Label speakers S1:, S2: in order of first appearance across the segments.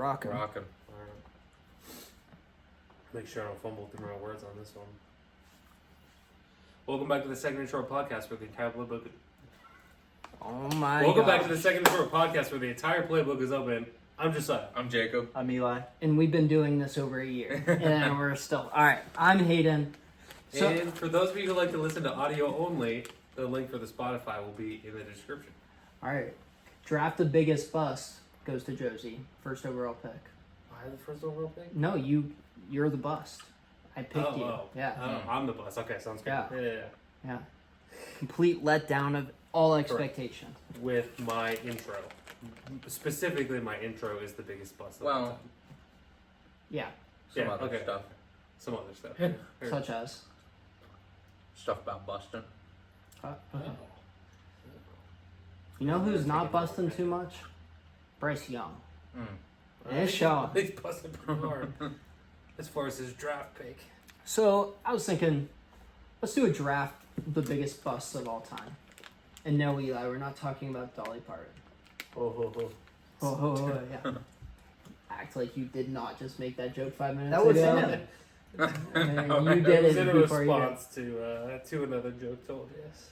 S1: rocking.
S2: Rocking.
S3: All right. Make sure I don't fumble through my words on this one. Welcome back to the Second and Short podcast where the entire playbook.
S1: Oh my
S3: Welcome back
S1: gosh.
S3: to the Second and Short podcast where the entire playbook is open. I'm Josiah.
S2: I'm Jacob.
S4: I'm Eli.
S1: And we've been doing this over a year. And we're still. Alright, I'm Hayden. So,
S3: And for those of you who like to listen to audio only, the link for the Spotify will be in the description.
S1: alright. Draft the biggest bust goes to Josie. First overall pick.
S3: I had the first overall pick?
S1: No, you're the bust. I picked you. Yeah.
S3: Oh, I'm the boss. Okay, sounds good.
S1: Yeah. Yeah. Complete letdown of all expectation.
S3: With my intro. Specifically, my intro is the biggest bust of all
S2: Well,
S3: time.
S1: Yeah.
S2: some
S3: Yeah,
S2: other
S3: okay.
S2: stuff.
S3: Some other stuff.
S1: Such as.
S2: Stuff about busting.
S3: Oh.
S1: You know who's not busting too much? Bryce Young.
S2: Mm.
S1: It's showing.
S3: He's busting pretty hard. As far as his draft pick.
S1: So I was thinking, let's do a draft of the biggest busts of all time. And no, Eli, we're not talking about Dolly Parton. Oh, yeah. Act like you did not just make that joke 5 minutes
S4: That was
S1: ago.
S4: him.
S1: You did
S3: It was
S1: it
S3: in
S1: before you did.
S3: response to another joke told, yes.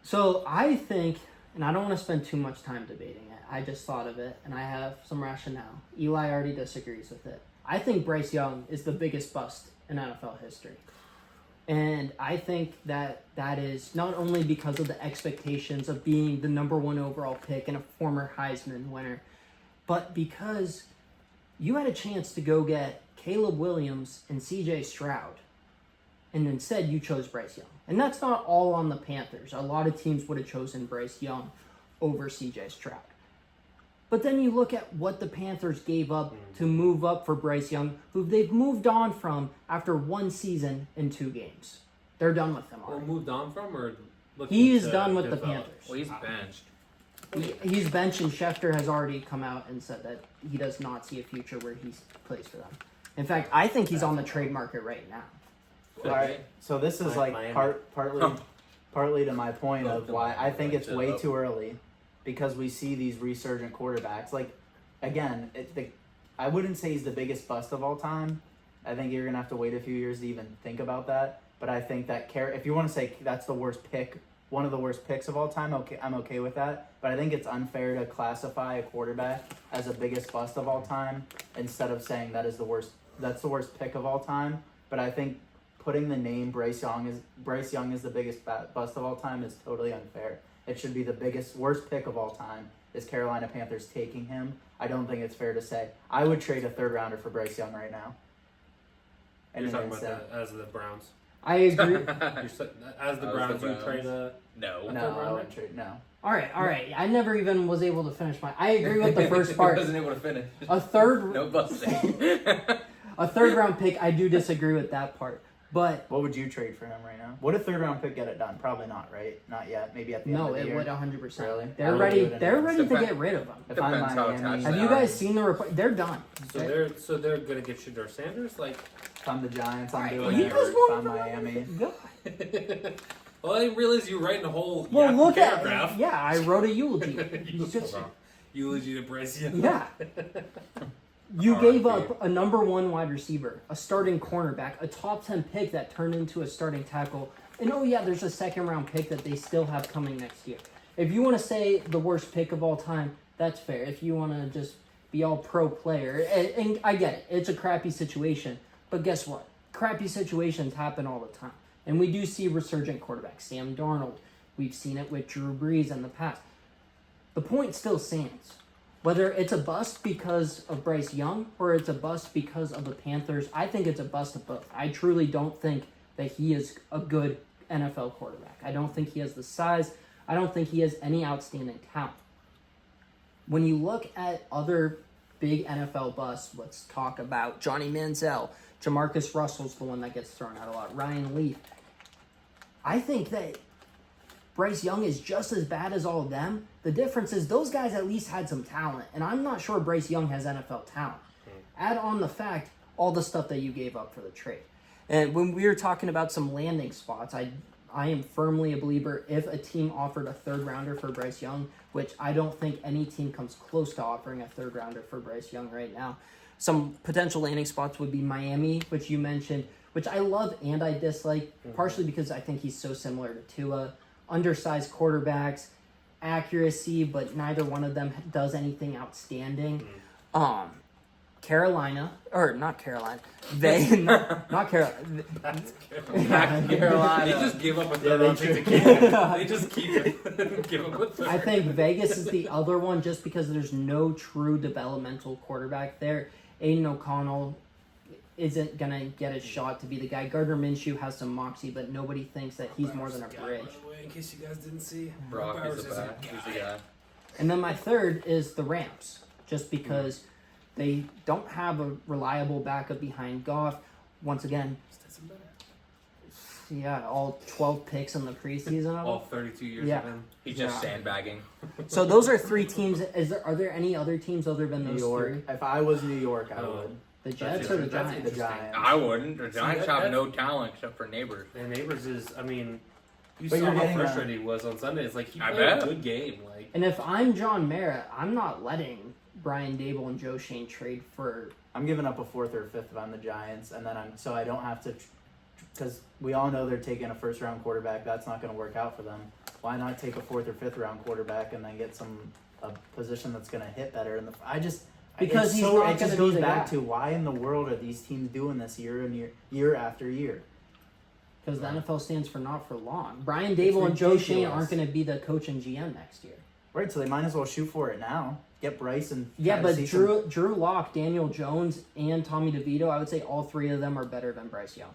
S1: So I think, and I don't want to spend too much time debating it. I just thought of it, and I have some rationale. Eli already disagrees with it. I think Bryce Young is the biggest bust in NFL history. And I think that is not only because of the expectations of being the number one overall pick and a former Heisman winner, but because you had a chance to go get Caleb Williams and CJ Stroud. And instead you chose Bryce Young. And that's not all on the Panthers. A lot of teams would have chosen Bryce Young over CJ Stroud. But then you look at what the Panthers gave up to move up for Bryce Young, who they've moved on from after 1 season and 2 games. They're done with him
S3: Or
S1: already.
S3: moved on from, or looking
S1: He is
S3: to
S1: done with the
S3: develop?
S1: Panthers.
S2: Well, he's benched.
S1: He's benched, and Schefter has already come out and said that he does not see a future where he plays for them. In fact, I think he's on the trade market right now.
S4: All right. So this is like
S3: Miami.
S4: partly to my point
S2: Well,
S4: of why I think it's way
S2: up.
S4: too early, because we see these resurgent quarterbacks. Like, again, I wouldn't say he's the biggest bust of all time. I think you're gonna have to wait a few years to even think about that. But I think that if you want to say that's the worst pick, one of the worst picks of all time, okay, I'm okay with that. But I think it's unfair to classify a quarterback as the biggest bust of all time instead of saying that's the worst pick of all time. But I think putting the name Bryce Young is the biggest bust of all time is totally unfair. It should be the worst pick of all time is Carolina Panthers taking him. I don't think it's fair to say. I would trade a 3rd rounder for Bryce Young right now.
S3: You're talking about that as the Browns.
S1: I agree.
S3: As the Browns, you trade a...
S2: No.
S4: No, I wouldn't trade. No.
S1: All right. I never even was able to finish my. I agree with the first
S2: He
S1: part.
S2: wasn't able to finish.
S1: A third,
S2: No busting.
S1: a 3rd round pick. I do disagree with that part, but
S4: What would you trade for him right now? Would a 3rd round pick get it done? Probably not, right? Not yet. Maybe at the end
S1: no,
S4: of the
S1: it
S4: year.
S1: would 100%.
S4: Really? I
S1: They're
S4: would
S1: ready.
S4: do it
S1: They're
S4: anyways.
S1: ready to
S2: Depend-
S1: get rid of them.
S4: If I'm
S2: Depends how
S4: Miami,
S2: attached
S1: Have
S2: they
S1: you
S2: are.
S1: guys seen the report? They're done.
S3: So they're gonna get Shedeur Sanders? Like...
S4: if I'm the Giants, I'm
S1: Alright,
S4: doing
S1: you
S4: it.
S1: guys
S4: If
S1: want
S4: I'm
S1: to-
S4: Miami.
S1: God.
S3: Well, I didn't realize you were writing a whole
S1: Well, look
S3: paragraph.
S1: at. Yeah, I wrote a eulogy.
S3: Eulogy to Bryce Young.
S1: Yeah. You
S2: R.I.P.
S1: gave up a number 1 wide receiver, a starting cornerback, a top 10 pick that turned into a starting tackle, and oh yeah, there's a 2nd round pick that they still have coming next year. If you want to say the worst pick of all time, that's fair. If you want to just be all pro player, and I get it, it's a crappy situation, but guess what? Crappy situations happen all the time. And we do see resurgent quarterbacks. Sam Darnold, we've seen it with Drew Brees in the past. The point still stands. Whether it's a bust because of Bryce Young or it's a bust because of the Panthers, I think it's a bust of both. I truly don't think that he is a good NFL quarterback. I don't think he has the size. I don't think he has any outstanding talent. When you look at other big NFL busts, let's talk about Johnny Manziel. Jamarcus Russell's the one that gets thrown out a lot. Ryan Leaf. I think that Bryce Young is just as bad as all of them. The difference is those guys at least had some talent, and I'm not sure Bryce Young has NFL talent. Add on the fact, all the stuff that you gave up for the trade. And when we were talking about some landing spots, I am firmly a believer if a team offered a third rounder for Bryce Young, which I don't think any team comes close to offering a third rounder for Bryce Young right now. Some potential landing spots would be Miami, which you mentioned, which I love and I dislike, partially because I think he's so similar to Tua. Undersized quarterbacks, accuracy, but neither one of them does anything outstanding. Carolina, or not Carolina, not Carolina.
S2: Carolina.
S3: They just give up a
S4: Yeah,
S3: third
S4: they
S3: round pick to keep it. They just keep it. Give up a third.
S1: I think Vegas is the other one just because there's no true developmental quarterback there. Aiden O'Connell isn't going to get a shot to be the guy. Gardner Minshew has some moxie, but nobody thinks that he's more than a bridge.
S3: By the way, in case you guys didn't see,
S2: Brock
S3: Bowers
S2: is the
S3: is a
S2: back. He's the
S3: guy.
S2: guy.
S1: And then my third is the Rams, just because they don't have a reliable backup behind Goff. Once again,
S3: Stetson Bennett.
S1: yeah, all 12 picks in the preseason of
S3: All
S1: it.
S3: 32 years
S1: Yeah.
S3: of him.
S2: He's just
S1: Yeah.
S2: sandbagging.
S1: So those are three teams. Are there any other teams other than
S4: New
S1: those
S4: York.
S1: three?
S4: If I was New York, I
S3: Oh.
S4: would.
S1: The
S3: That's
S1: Jets or the
S3: interesting. That's
S1: Giants?
S4: The
S3: interesting.
S4: Giants.
S2: I wouldn't. The Giants
S3: that-
S2: have no talent except for Neighbors.
S3: And Neighbors is, I mean, you
S4: But
S3: saw
S4: you're
S3: how
S4: getting
S3: frustrated he was on Sunday. It's like he
S2: I
S3: played a
S2: bet.
S3: good game. Like,
S1: And if I'm John Mara, I'm not letting Brian Dable and Joe Shane trade for.
S4: I'm giving up a fourth or fifth if I'm the Giants, and then I don't have to, because we all know they're taking a first round quarterback. That's not going to work out for them. Why not take a fourth or fifth round quarterback and then get a position that's going to hit better? And
S1: Because
S4: it's
S1: he's
S4: so,
S1: not
S4: it
S1: gonna
S4: just
S1: be
S4: goes
S1: the
S4: back
S1: guy.
S4: to why in the world are these teams doing this year after year?
S1: Because the NFL stands for not for long. Brian Dable and Joe Shane
S4: ridiculous.
S1: aren't going to be the coach and GM next year.
S4: Right, so they might as well shoot for it now. Get Bryce and
S1: Yeah,
S4: try to
S1: but
S4: see some-
S1: Drew Lock, Daniel Jones, and Tommy DeVito, I would say all three of them are better than Bryce Young.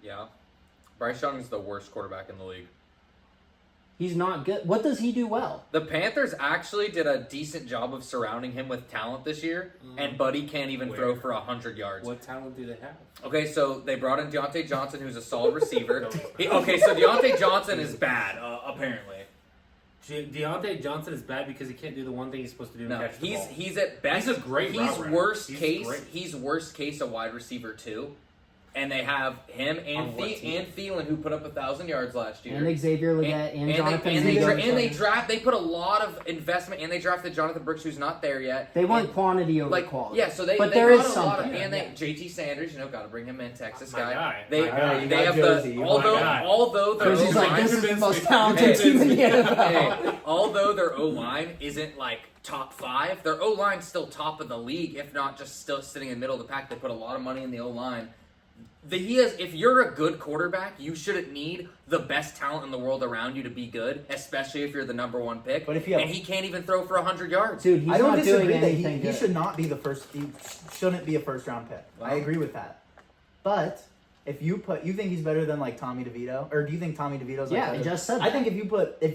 S2: Yeah. Bryce Young is the worst quarterback in the league.
S1: He's not good. What does he do well?
S2: The Panthers actually did a decent job of surrounding him with talent this year, and Buddy can't even
S3: Where?
S2: throw for 100 yards.
S3: what talent do they have?
S2: Okay, so they brought in Deontay Johnson, who's a solid receiver. Okay, so Deontay Johnson is bad, apparently.
S3: Deontay Johnson is bad because he can't do the one thing he's supposed to do.
S2: No,
S3: and catch the ball.
S2: he's at best.
S3: He's a great
S2: He's
S3: route runner.
S2: worst
S3: He's
S2: case.
S3: great.
S2: He's worst case a wide receiver too, and they have him
S3: On what team?
S2: and Thielen who put up 1,000 yards last year.
S1: And Xavier Leggett and Jonathan Taylor.
S2: They put a lot of investment and they drafted Jonathan Brooks who's not there yet.
S1: They want
S2: And,
S1: quantity over
S2: like
S1: quality.
S2: yeah, so they
S1: But
S2: they
S1: there
S2: got
S1: is
S2: a lot of
S1: something.
S2: and they JT Sanders, got to bring him in, Texas
S3: My guy.
S2: They
S3: My guy.
S4: You
S2: they
S4: got
S2: have
S4: Josie.
S2: the
S4: You
S3: got my guy.
S2: although their
S1: Because he's like,
S2: O-line-
S1: this is the
S3: convinced
S1: most
S3: me.
S1: talented team in the
S2: Hey,
S1: NFL.
S2: although their O line isn't like top 5, their O line's still top of the league, if not just still sitting in the middle of the pack. They put a lot of money in the O line. If you're a good quarterback, you shouldn't need the best talent in the world around you to be good, especially if you're the number 1 pick.
S4: But if you have-
S2: and he can't even throw for 100 yards.
S1: Dude, he's
S4: I don't
S1: not doing
S4: disagree that
S1: anything
S4: he
S1: good.
S4: should not be the first. He shouldn't be a first round pick. I
S2: Well.
S4: agree with that. But if you think he's better than like Tommy DeVito, or do you think Tommy DeVito's?
S1: Yeah,
S4: like
S1: I just said
S4: I
S1: that.
S4: think if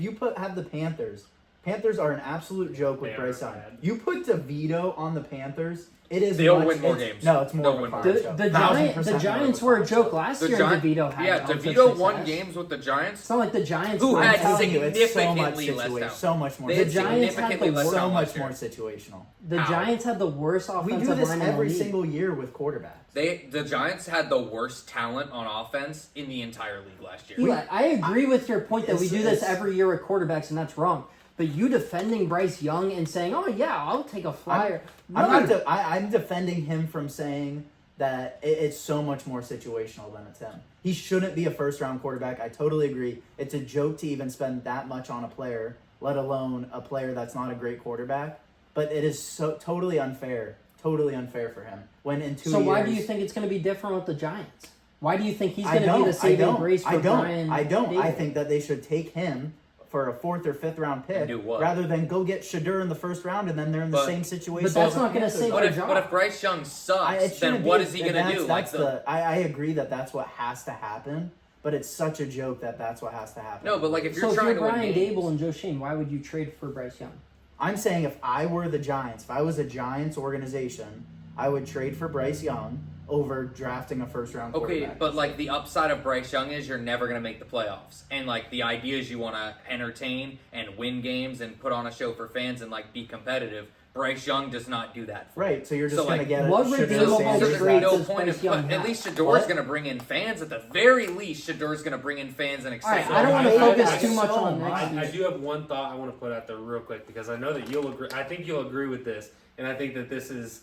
S4: you have the Panthers. Panthers are an absolute joke with
S3: They
S4: Bryce
S3: are
S4: Young.
S3: bad.
S4: You put DeVito on the Panthers, it is.
S2: They'll
S4: much-
S2: win more
S4: it's-
S2: games.
S4: No, it's more
S2: They'll
S4: of a
S2: win more
S4: farm
S1: The,
S4: show.
S1: the,
S4: 1000%
S1: Giant, the
S4: more
S1: Giants
S4: of a
S1: were a
S4: farm
S1: joke
S4: show.
S1: last
S2: The
S1: year,
S2: Giant-
S1: and DeVito had
S2: yeah,
S1: tons of
S2: DeVito won
S1: success.
S2: games with the Giants.
S1: It's not like the Giants
S2: Who
S1: were
S2: had
S4: I'm telling you, it's so much
S2: significantly less talent.
S4: so much more.
S2: They
S1: The
S2: had
S1: Giants had
S2: significantly
S1: the
S2: less
S1: worst-
S4: so
S2: talent
S4: much
S2: last
S4: more
S2: year.
S4: situational.
S1: The
S2: How?
S1: Giants had the worst
S4: We
S1: offensive
S4: do this
S1: line in
S4: every
S1: the league.
S4: single year with quarterbacks.
S2: The Giants had the worst talent on offense in the entire league last year.
S1: Eli, I agree with your point that we do this
S4: It's-
S1: every year with quarterbacks, and that's wrong. But you defending Bryce Young and saying, "Oh yeah, I'll take a flyer."
S4: I'm defending him from saying that it's so much more situational than it's him. He shouldn't be a first round quarterback. I totally agree. It's a joke to even spend that much on a player, let alone a player that's not a great quarterback. But it is so totally unfair for him. When in 2 years,
S1: So why do you think it's going to be different with the Giants? Why do you think he's
S4: I
S1: going to be
S4: don't.
S1: the saving
S4: I
S1: grace for
S4: don't.
S1: Brian?
S4: I don't. I
S1: Dable?
S4: think that they should take him for a 4th or 5th round pick,
S2: And do what?
S4: rather than go get Shadur in the 1st round and then they're in the
S2: But-
S4: same situation.
S1: But that's
S4: as the
S1: not gonna
S4: Panthers
S1: save
S4: are.
S1: our
S2: But
S1: job.
S2: if Bryce Young
S4: It
S2: sucks,
S4: shouldn't
S2: then
S4: be-
S2: what is he going to
S4: that's-
S2: do?
S4: That's
S2: Like
S4: I agree that that's what has to happen, but it's such a joke that that's what has to happen.
S2: No, but like if
S1: So
S2: you're
S1: if
S2: trying
S1: you're
S2: to win
S1: Brian
S2: games,
S1: Dable and Joe Shane, why would you trade for Bryce Young?
S4: I'm saying if I were the Giants, if I was a Giants organization, I would trade for Bryce Young over drafting a first round
S2: Okay,
S4: quarterback.
S2: but like the upside of Bryce Young is you're never going to make the playoffs. And like the idea is you want to entertain and win games and put on a show for fans and like be competitive. Bryce Young does not do that.
S4: Right, so you're just
S2: So,
S4: going to
S2: like,
S4: get
S1: what
S4: Shedeur
S1: redeemable
S2: So
S4: Sanders
S2: there's
S1: traits
S2: no
S1: does
S2: point
S1: Bryce
S2: of
S1: Young
S2: at
S1: have?
S2: least Shador's
S4: What?
S2: going to bring in fans. At the very least, Shador's going to bring in fans and
S1: All
S2: excitement.
S1: right, I don't want to
S4: I-
S1: focus
S4: I-
S1: too much
S4: so
S1: on
S4: much.
S1: next
S3: I
S1: season.
S3: do have one thought I want to put out there real quick because I know that you'll agree. I think you'll agree with this, and I think that this is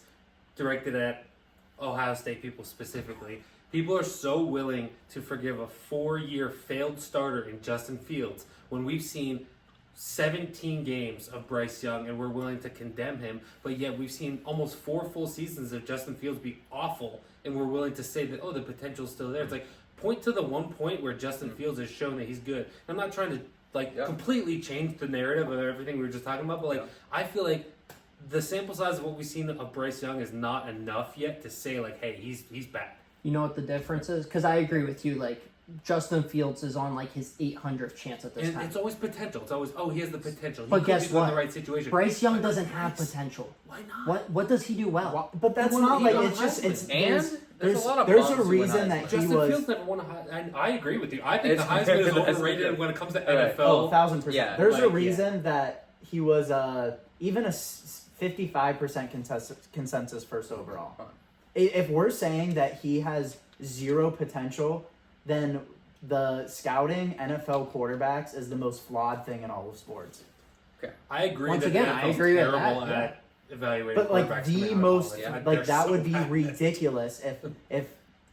S3: directed at Ohio State people specifically. People are so willing to forgive a 4-year failed starter in Justin Fields when we've seen 17 games of Bryce Young and we're willing to condemn him, but yet we've seen almost 4 full seasons of Justin Fields be awful and we're willing to say that, oh, the potential's still there. It's like, point to the one point where Justin Fields has shown that he's good. I'm not trying to completely change the narrative of everything we were just talking about, but like I feel like the sample size of what we've seen of Bryce Young is not enough yet to say like, hey, he's bad.
S1: You know what the difference is? Because I agree with you. Like, Justin Fields is on like his 800th chance at this
S3: And
S1: time.
S3: it's always potential. It's always, he has the potential. He
S1: But
S3: could
S1: guess
S3: be in
S1: what?
S3: the right situation.
S1: Bryce Young doesn't have potential.
S3: Why not?
S1: What does he do well?
S4: But that's
S3: He
S4: not
S3: won- he
S4: like
S3: won
S4: it's just
S3: Heisman.
S4: it's
S2: And there's a lot of
S4: there's
S2: bums
S4: a
S2: who win
S4: reason that
S2: Heisman.
S4: he
S3: Justin
S4: was
S3: Fields never won a Heisman. I agree with you. I think the
S2: It's-
S3: Heisman is
S2: that's
S3: overrated
S2: good.
S3: when it comes to
S2: Right.
S3: NFL.
S4: 1,000%.
S2: Yeah,
S4: There's
S3: like,
S4: a
S3: yeah.
S4: reason that he was even a 55% consensus first overall. If we're saying that he has zero potential, then the scouting NFL quarterbacks is the most flawed thing in all of sports.
S3: I agree.
S1: Once
S3: that
S1: again,
S3: the
S1: I
S3: NFL's
S1: agree with
S3: terrible
S1: that,
S3: at evaluating
S4: But like
S3: quarterbacks
S4: the
S3: coming out of
S4: most,
S3: college.
S4: like
S3: They're
S4: that
S3: so
S4: would be
S3: bad.
S4: ridiculous if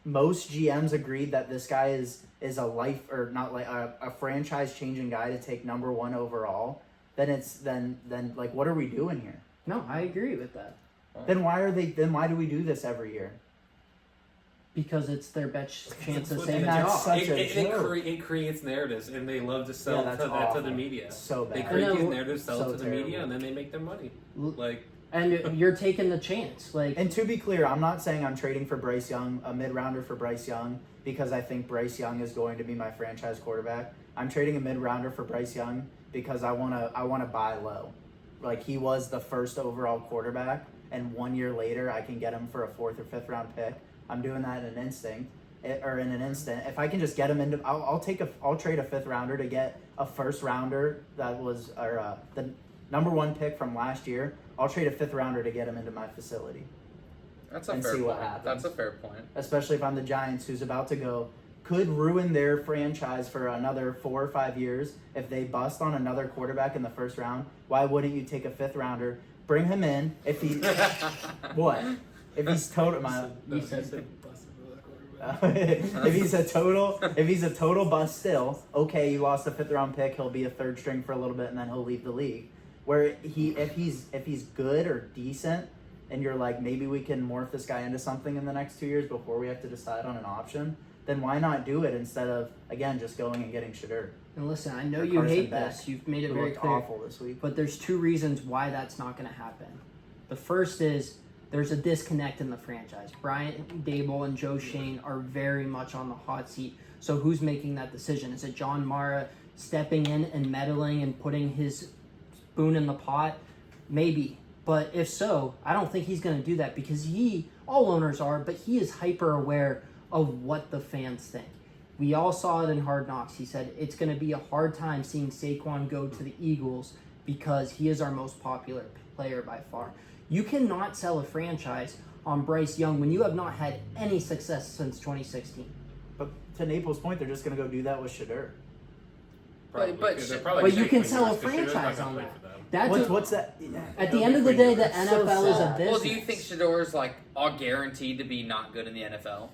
S4: most GMs agreed that this guy is a life or not like a franchise changing guy to take number 1 overall. Then it's then like what are we doing here?
S1: No, I agree with that.
S4: Then why do we do this every year?
S1: Because it's their best chance to
S3: what
S1: save
S3: they
S1: a
S4: do.
S1: job.
S4: Such a joke.
S3: It creates narratives, and they love to sell
S4: Yeah, that's
S3: that to
S4: awful.
S3: the media.
S4: So
S3: They
S4: bad.
S3: create
S1: I know.
S3: these narratives, sell
S4: So
S3: it to the
S4: terrible.
S3: media, and then they make their money. Like,
S1: And you're taking the chance. Like,
S4: And to be clear, I'm not saying I'm trading for Bryce Young, a mid-rounder for Bryce Young, because I think Bryce Young is going to be my franchise quarterback. I'm trading a mid-rounder for Bryce Young because I wanna buy low. Like he was the first overall quarterback, and 1 year later I can get him for a 4th or 5th round pick. I'm doing that in an instant. If I can just get him into, I'll trade a 5th rounder to get a 1st rounder that was the number 1 pick from last year. I'll trade a 5th rounder to get him into my facility.
S2: That's a
S4: and
S2: fair
S4: see
S2: point.
S4: what happens.
S2: That's a fair point.
S4: Especially if I'm the Giants, who's about to go, could ruin their franchise for another 4 or 5 years if they bust on another quarterback in the 1st round. Why wouldn't you take a 5th rounder, bring him in if he what? If he's total if he's a total bust still, okay, you lost a 5th round pick, he'll be a 3rd string for a little bit and then he'll leave the league. Where if he's good or decent and you're like maybe we can morph this guy into something in the next 2 years before we have to decide on an option, then why not do it instead of again just going and getting Shedeur?
S1: and listen, I know
S4: Or
S1: you
S4: Carson
S1: hate
S4: Beck,
S1: this. You've made it
S4: Who
S1: very
S4: looked
S1: clear.
S4: awful this week.
S1: But there's 2 reasons why that's not going to happen. The first is there's a disconnect in the franchise. Brian Dable and Joe Shane are very much on the hot seat. So who's making that decision? Is it John Mara stepping in and meddling and putting his spoon in the pot? Maybe. But if so, I don't think he's going to do that because all owners are, but he is hyper aware of what the fans think. We all saw it in Hard Knocks. He said it's going to be a hard time seeing Saquon go to the Eagles because he is our most popular player by far. You cannot sell a franchise on Bryce Young when you have not had any success since 2016.
S4: But to Naples' point, they're just gonna go do that with Shedeur.
S1: But you can sell a franchise on that. That's
S4: What's that?
S1: at the end of the day, the
S4: So
S1: NFL is a
S4: sad.
S1: business.
S2: Well, do you think Shador's like all guaranteed to be not good in the NFL?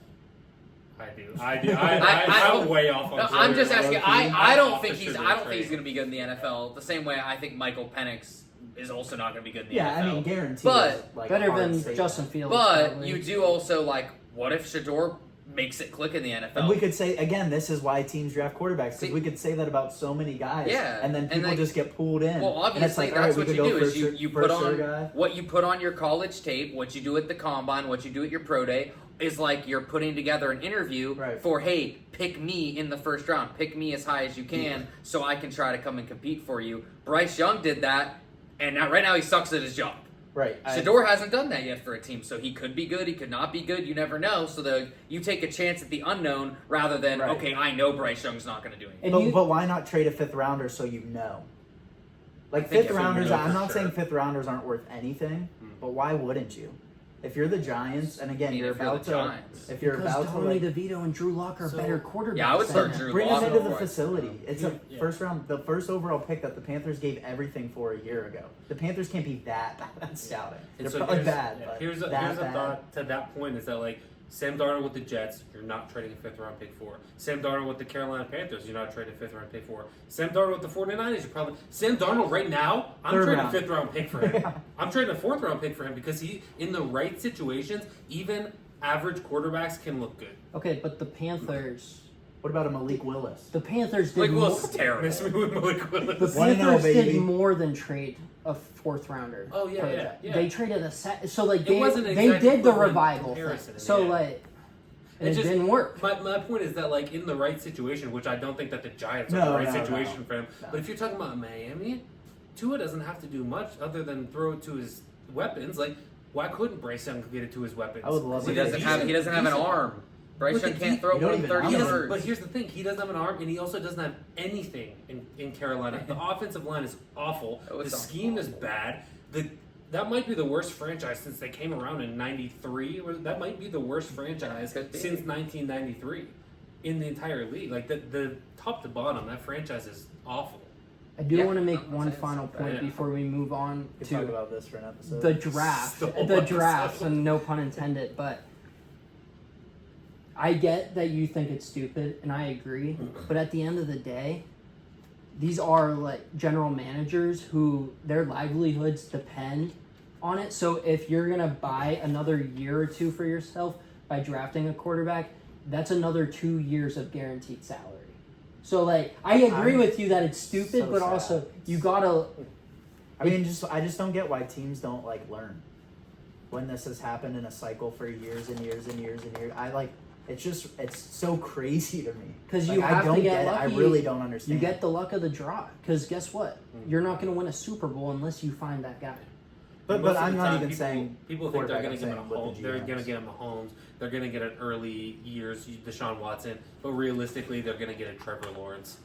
S3: I do. I'm way off on
S2: No,
S3: Shedeur.
S2: I'm just asking. I
S3: I'm
S2: don't
S3: off
S2: think
S3: the
S2: he's.
S3: Shedeur
S2: I don't think
S3: train.
S2: he's going to be good in the NFL. The same way I think Michael Penix is also not going to be good in the
S4: Yeah,
S2: NFL.
S4: I mean, guaranteed.
S2: But-
S4: is, like,
S1: better
S4: hard
S1: than
S4: statement.
S1: Justin Fields.
S2: But
S1: probably.
S2: you do also like. What if Shador makes it click in the NFL?
S4: And we could say again, this is why teams draft quarterbacks because
S2: See-
S4: we could say that about so many guys.
S2: Yeah,
S4: and then
S2: and
S4: people
S2: like-
S4: just get pulled in.
S2: Well,
S4: and it's
S2: obviously,
S4: like,
S2: that's
S4: all right, we
S2: what
S4: could
S2: you
S4: go
S2: do
S4: for
S2: is
S4: sure-
S2: you
S4: for
S2: put
S4: sure
S2: on
S4: guy.
S2: what you put on your college tape, what you do at the combine, what you do at your pro day is like you're putting together an interview
S4: Right.
S2: for, hey, pick me in the 1st round, pick me as high as you can, so I can try to come and compete for you. Bryce Young did that, and now, right now he sucks at his job.
S4: Right.
S2: Shador hasn't done that yet for a team, so he could be good, he could not be good, you never know. So you take a chance at the unknown rather than,
S4: Right.
S2: okay, I know Bryce Young's not going to do anything.
S1: And
S4: But why not trade a 5th rounder so you know? Like
S2: I think
S4: fifth
S2: if you
S4: rounders,
S3: know
S4: I'm
S3: for
S4: not
S3: sure.
S4: saying 5th rounders aren't worth anything, but why wouldn't you? If you're the Giants, and again,
S2: I mean,
S4: you're
S2: if you're
S4: about
S2: the
S4: to,
S2: Giants.
S4: if you're
S1: because
S4: about to
S1: Tommy
S4: like,
S1: DeVito and Drew Lock are
S3: So-
S1: better quarterbacks.
S2: Yeah, I would start
S1: than him.
S2: Drew
S4: bring
S2: Lock
S4: them into the
S2: over Bryce.
S4: facility. It's a
S3: Yeah.
S4: first round, the first overall pick that the Panthers gave everything for a year ago. The Panthers can't be that bad at scouting.
S3: And
S4: They're
S3: so
S4: probably
S3: here's,
S4: bad,
S3: yeah,
S4: but
S3: here's a
S4: that bad.
S3: thought to that point is that like Sam Darnold with the Jets, you're not trading a 5th round pick for. Sam Darnold with the Carolina Panthers, you're not trading a 5th round pick for. Sam Darnold with the 49ers, you're probably Sam Darnold right now, I'm
S4: 3rd
S3: trading
S4: round.
S3: a 5th round pick for him.
S4: Yeah.
S3: I'm trading a 4th round pick for him because he in the right situations, even average quarterbacks can look good.
S1: Okay, but the Panthers.
S4: What about a Malik Willis?
S1: The Panthers did
S2: Like,
S1: more.
S2: Willis is terrible.
S3: Miss me with Malik Willis.
S1: The
S4: 1-0,
S1: Panthers
S4: baby.
S1: did more than trade a 4th rounder.
S3: Oh, yeah,
S1: for the
S3: yeah,
S1: Jets.
S3: yeah.
S1: They traded a so like
S3: It
S1: they
S3: wasn't
S1: they
S3: exactly
S1: did the
S3: equivalent
S1: revival thing.
S3: comparison,
S1: So
S3: yeah.
S1: like and
S3: It
S1: it
S3: just-
S1: didn't work.
S3: My point is that like in the right situation, which I don't think that the Giants are
S4: No,
S3: the right
S4: no,
S3: situation
S4: no.
S3: for him.
S4: No.
S3: But if you're talking about Miami, Tua doesn't have to do much other than throw it to his weapons. Like, why couldn't Bryce Young get it to his weapons?
S4: I would love
S2: He
S4: to
S2: doesn't
S4: get
S2: have an arm. Bryce
S3: Look
S2: Young
S3: at
S2: can't
S3: he-
S2: throw
S4: you don't
S2: more than
S4: even
S2: 30
S3: He
S4: have
S3: doesn't,
S2: yards.
S3: but here's the thing: he doesn't have an arm, and he also doesn't have anything in Carolina. The offensive line is awful.
S2: Oh,
S3: The
S2: it's
S3: scheme is
S2: awful.
S3: bad. That might be the worst franchise since they came around in '93. That might be the worst franchise
S2: Could be.
S3: since 1993 in the entire league. Like the top to bottom, that franchise is awful.
S1: I do
S2: Yeah,
S1: want to make
S2: I'm not
S1: one
S2: saying it's
S1: final
S2: not
S1: point
S3: bad.
S1: before we move on
S4: We talk
S1: to
S4: about this for an episode.
S1: the draft.
S3: Still
S1: The
S3: one
S1: draft,
S3: episode.
S1: and no pun intended, but I get that you think it's stupid, and I agree. But at the end of the day, these are like general managers who their livelihoods depend on it. So if you're gonna buy another year or two for yourself by drafting a quarterback, that's another 2 years of guaranteed salary. So like I agree
S4: I'm
S1: with you that it's stupid,
S4: so
S1: but
S4: sad.
S1: also you gotta
S4: I mean, I just don't get why teams don't like learn when this has happened in a cycle for years and years and years and years. It's so crazy to me
S1: 'Cause
S4: Like,
S1: you
S4: I
S1: have to
S4: don't
S1: get
S4: it. I
S1: lucky.
S4: really don't
S1: you
S4: understand.
S1: get the luck of the draw. Because guess what? You're not gonna win a Super Bowl unless you find that guy.
S3: And
S4: but
S3: most of
S4: I'm
S3: the
S4: not
S3: time,
S4: even
S3: people,
S4: saying
S3: people think they're
S4: quarterback,
S3: going to
S4: I'm
S3: get him a
S4: saying with
S3: home.
S4: the
S3: They're
S4: GMs.
S3: going to get him a Mahomes. They're going to get an early years Deshaun Watson. But realistically, they're going to get a Trevor Lawrence,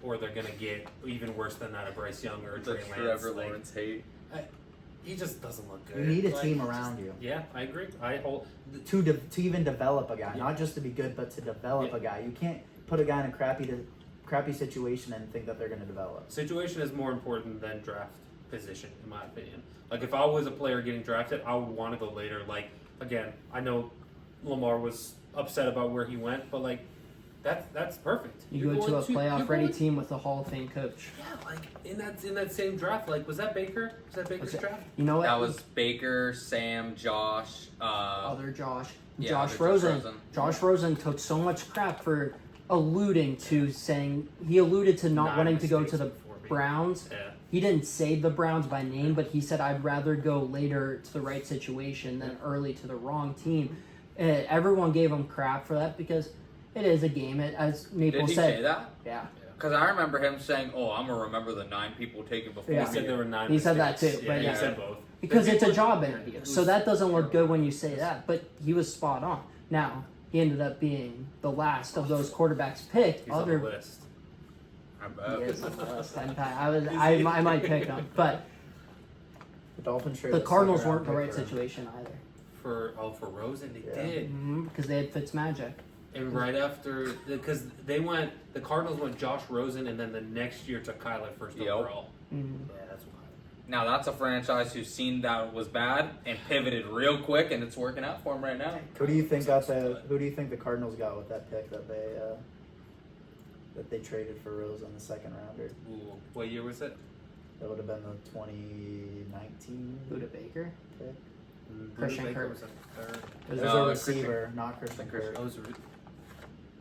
S3: or they're going to get even worse than that a Bryce Young or a
S2: The
S3: Trey Lance.
S2: Trevor
S3: Like,
S2: Lawrence hate.
S3: he just doesn't look good.
S4: You need a
S3: Like,
S4: team
S3: he
S4: around
S3: just-
S4: you.
S3: Yeah, I agree. I hold.
S4: to even develop a guy,
S3: Yeah.
S4: not just to be good, but to develop
S3: Yeah.
S4: a guy. You can't put a guy in a crappy situation and think that they're going to develop.
S3: Situation is more important than draft position, in my opinion. Like if I was a player getting drafted, I would want to go later. Like again, I know Lamar was upset about where he went, but like that's perfect.
S1: You
S3: You're
S1: go to a
S3: going
S1: playoff
S3: you're
S1: ready
S3: going-
S1: team with a Hall of Fame coach.
S3: Yeah, like in that same draft. Like was that Baker? Was that Baker's
S1: Was it-
S3: draft?
S1: You know what?
S2: That was Baker, Sam, Josh,
S1: other Josh.
S2: yeah,
S1: Josh
S2: other
S1: Rosen.
S2: Rosen.
S1: Josh Rosen took so much crap for alluding to saying he alluded to not
S3: Nine
S1: wanting to go to
S3: mistakes
S1: the
S3: before me.
S1: Browns.
S3: Yeah.
S1: He didn't say the Browns by name, but he said I'd rather go later to the right situation than early to the wrong team. Everyone gave him crap for that because it is a game. As Maple
S2: Did he
S1: said,
S2: say that?
S1: yeah,
S2: Because I remember him saying, "Oh, I'm gonna remember the 9 people taken before
S1: Yeah.
S3: He
S2: me."
S3: said there were 9.
S1: He said that
S3: mistakes.
S1: too,
S3: Yeah,
S1: but
S3: he
S1: yeah.
S3: said both.
S1: because
S3: But
S1: it's a
S3: people-
S1: job
S3: yeah,
S1: interview.
S3: it
S1: So
S3: was
S1: that doesn't look good
S3: terrible.
S1: when you say that. But he was spot on. Now he ended up being the last of those quarterbacks picked.
S3: He's on
S1: Other
S3: the list.
S2: I
S1: he
S2: bet.
S1: is on the list. I might pick him, but
S4: The Dolphins
S1: the Cardinals weren't the right situation either
S3: For Rosen, they
S4: Yeah.
S3: did.
S1: because they had Fitzmagic.
S3: And right after, because the Cardinals went Josh Rosen, and then the next year took Kyler first
S2: Yep.
S3: overall.
S1: Mhm.
S3: Yeah, that's wild.
S2: Now that's a franchise who's seen that was bad and pivoted real quick, and it's working out for him right now.
S4: Who do you think the Cardinals got with that pick that they traded for Rosen, the second rounder?
S3: Ooh, what year was it?
S4: That would have been the 2019
S1: Buda Baker.
S4: pick.
S1: Christian
S3: Baker
S1: Kirk.
S3: was a third.
S1: Was
S4: It
S1: it
S4: was
S2: No,
S4: a
S2: it's Christian-
S4: receiver, not Christian
S2: Christian-
S4: Kirk.
S3: Oh, it was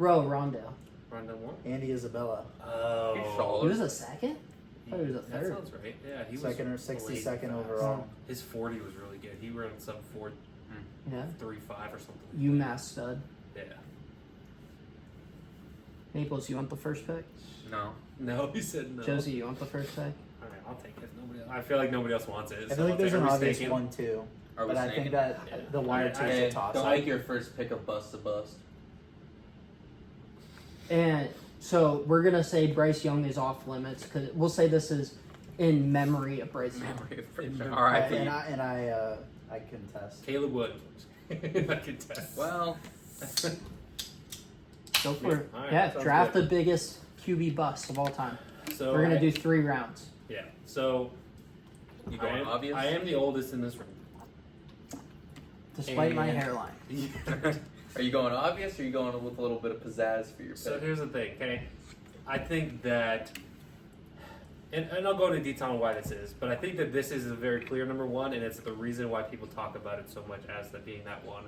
S1: Rondell.
S3: Rondell Moore?
S4: Andy Isabella,
S3: Oh.
S2: He's
S1: He
S2: solid.
S1: was a second. I thought he was a
S3: That
S1: third.
S3: sounds right. Yeah, he was
S4: second or
S3: blazing
S4: 62nd
S3: fast.
S4: overall.
S3: His 40 was really good. He ran some 4.35
S1: Yeah.
S3: or something.
S1: UMass stud.
S3: Yeah.
S1: Naples, you want the first pick?
S2: No.
S3: No, he said no.
S1: Josie, you want the first pick?
S3: All right, I'll take it. I feel like nobody else wants it.
S4: I
S3: so
S4: feel like
S3: I'll
S4: there's
S3: take
S4: an
S3: it. Are we
S4: obvious
S3: staking?
S4: one too,
S2: Are we
S4: but I
S2: snaking?
S4: think that
S3: Yeah.
S4: the one or two is
S5: Hey,
S4: a toss.
S5: don't make your first pick a bust to bust.
S1: And so we're gonna say Bryce Young is off limits because we'll say this is in memory of Bryce Young.
S2: Memory of Bryce
S3: In
S2: Young.
S3: memory.
S2: All right.
S4: and I contest.
S3: Caleb Williams. I could test.
S2: Well,
S1: Go for it.
S3: All right,
S1: Yeah,
S3: sounds
S1: draft
S3: good.
S1: the biggest QB bust of all time.
S3: So
S1: We're gonna
S3: I-
S1: do 3 rounds.
S3: Yeah. So
S2: you
S3: I
S2: going
S3: am,
S2: obvious?
S3: I am the oldest in this room.
S1: Despite my
S3: And-
S1: hairline.
S5: Are you going obvious or are you going with a little bit of pizzazz for your
S3: So
S5: pick?
S3: here's the thing, okay? I think that, and I'll go into detail on why this is, but I think that this is a very clear number one, and it's the reason why people talk about it so much as that being that one.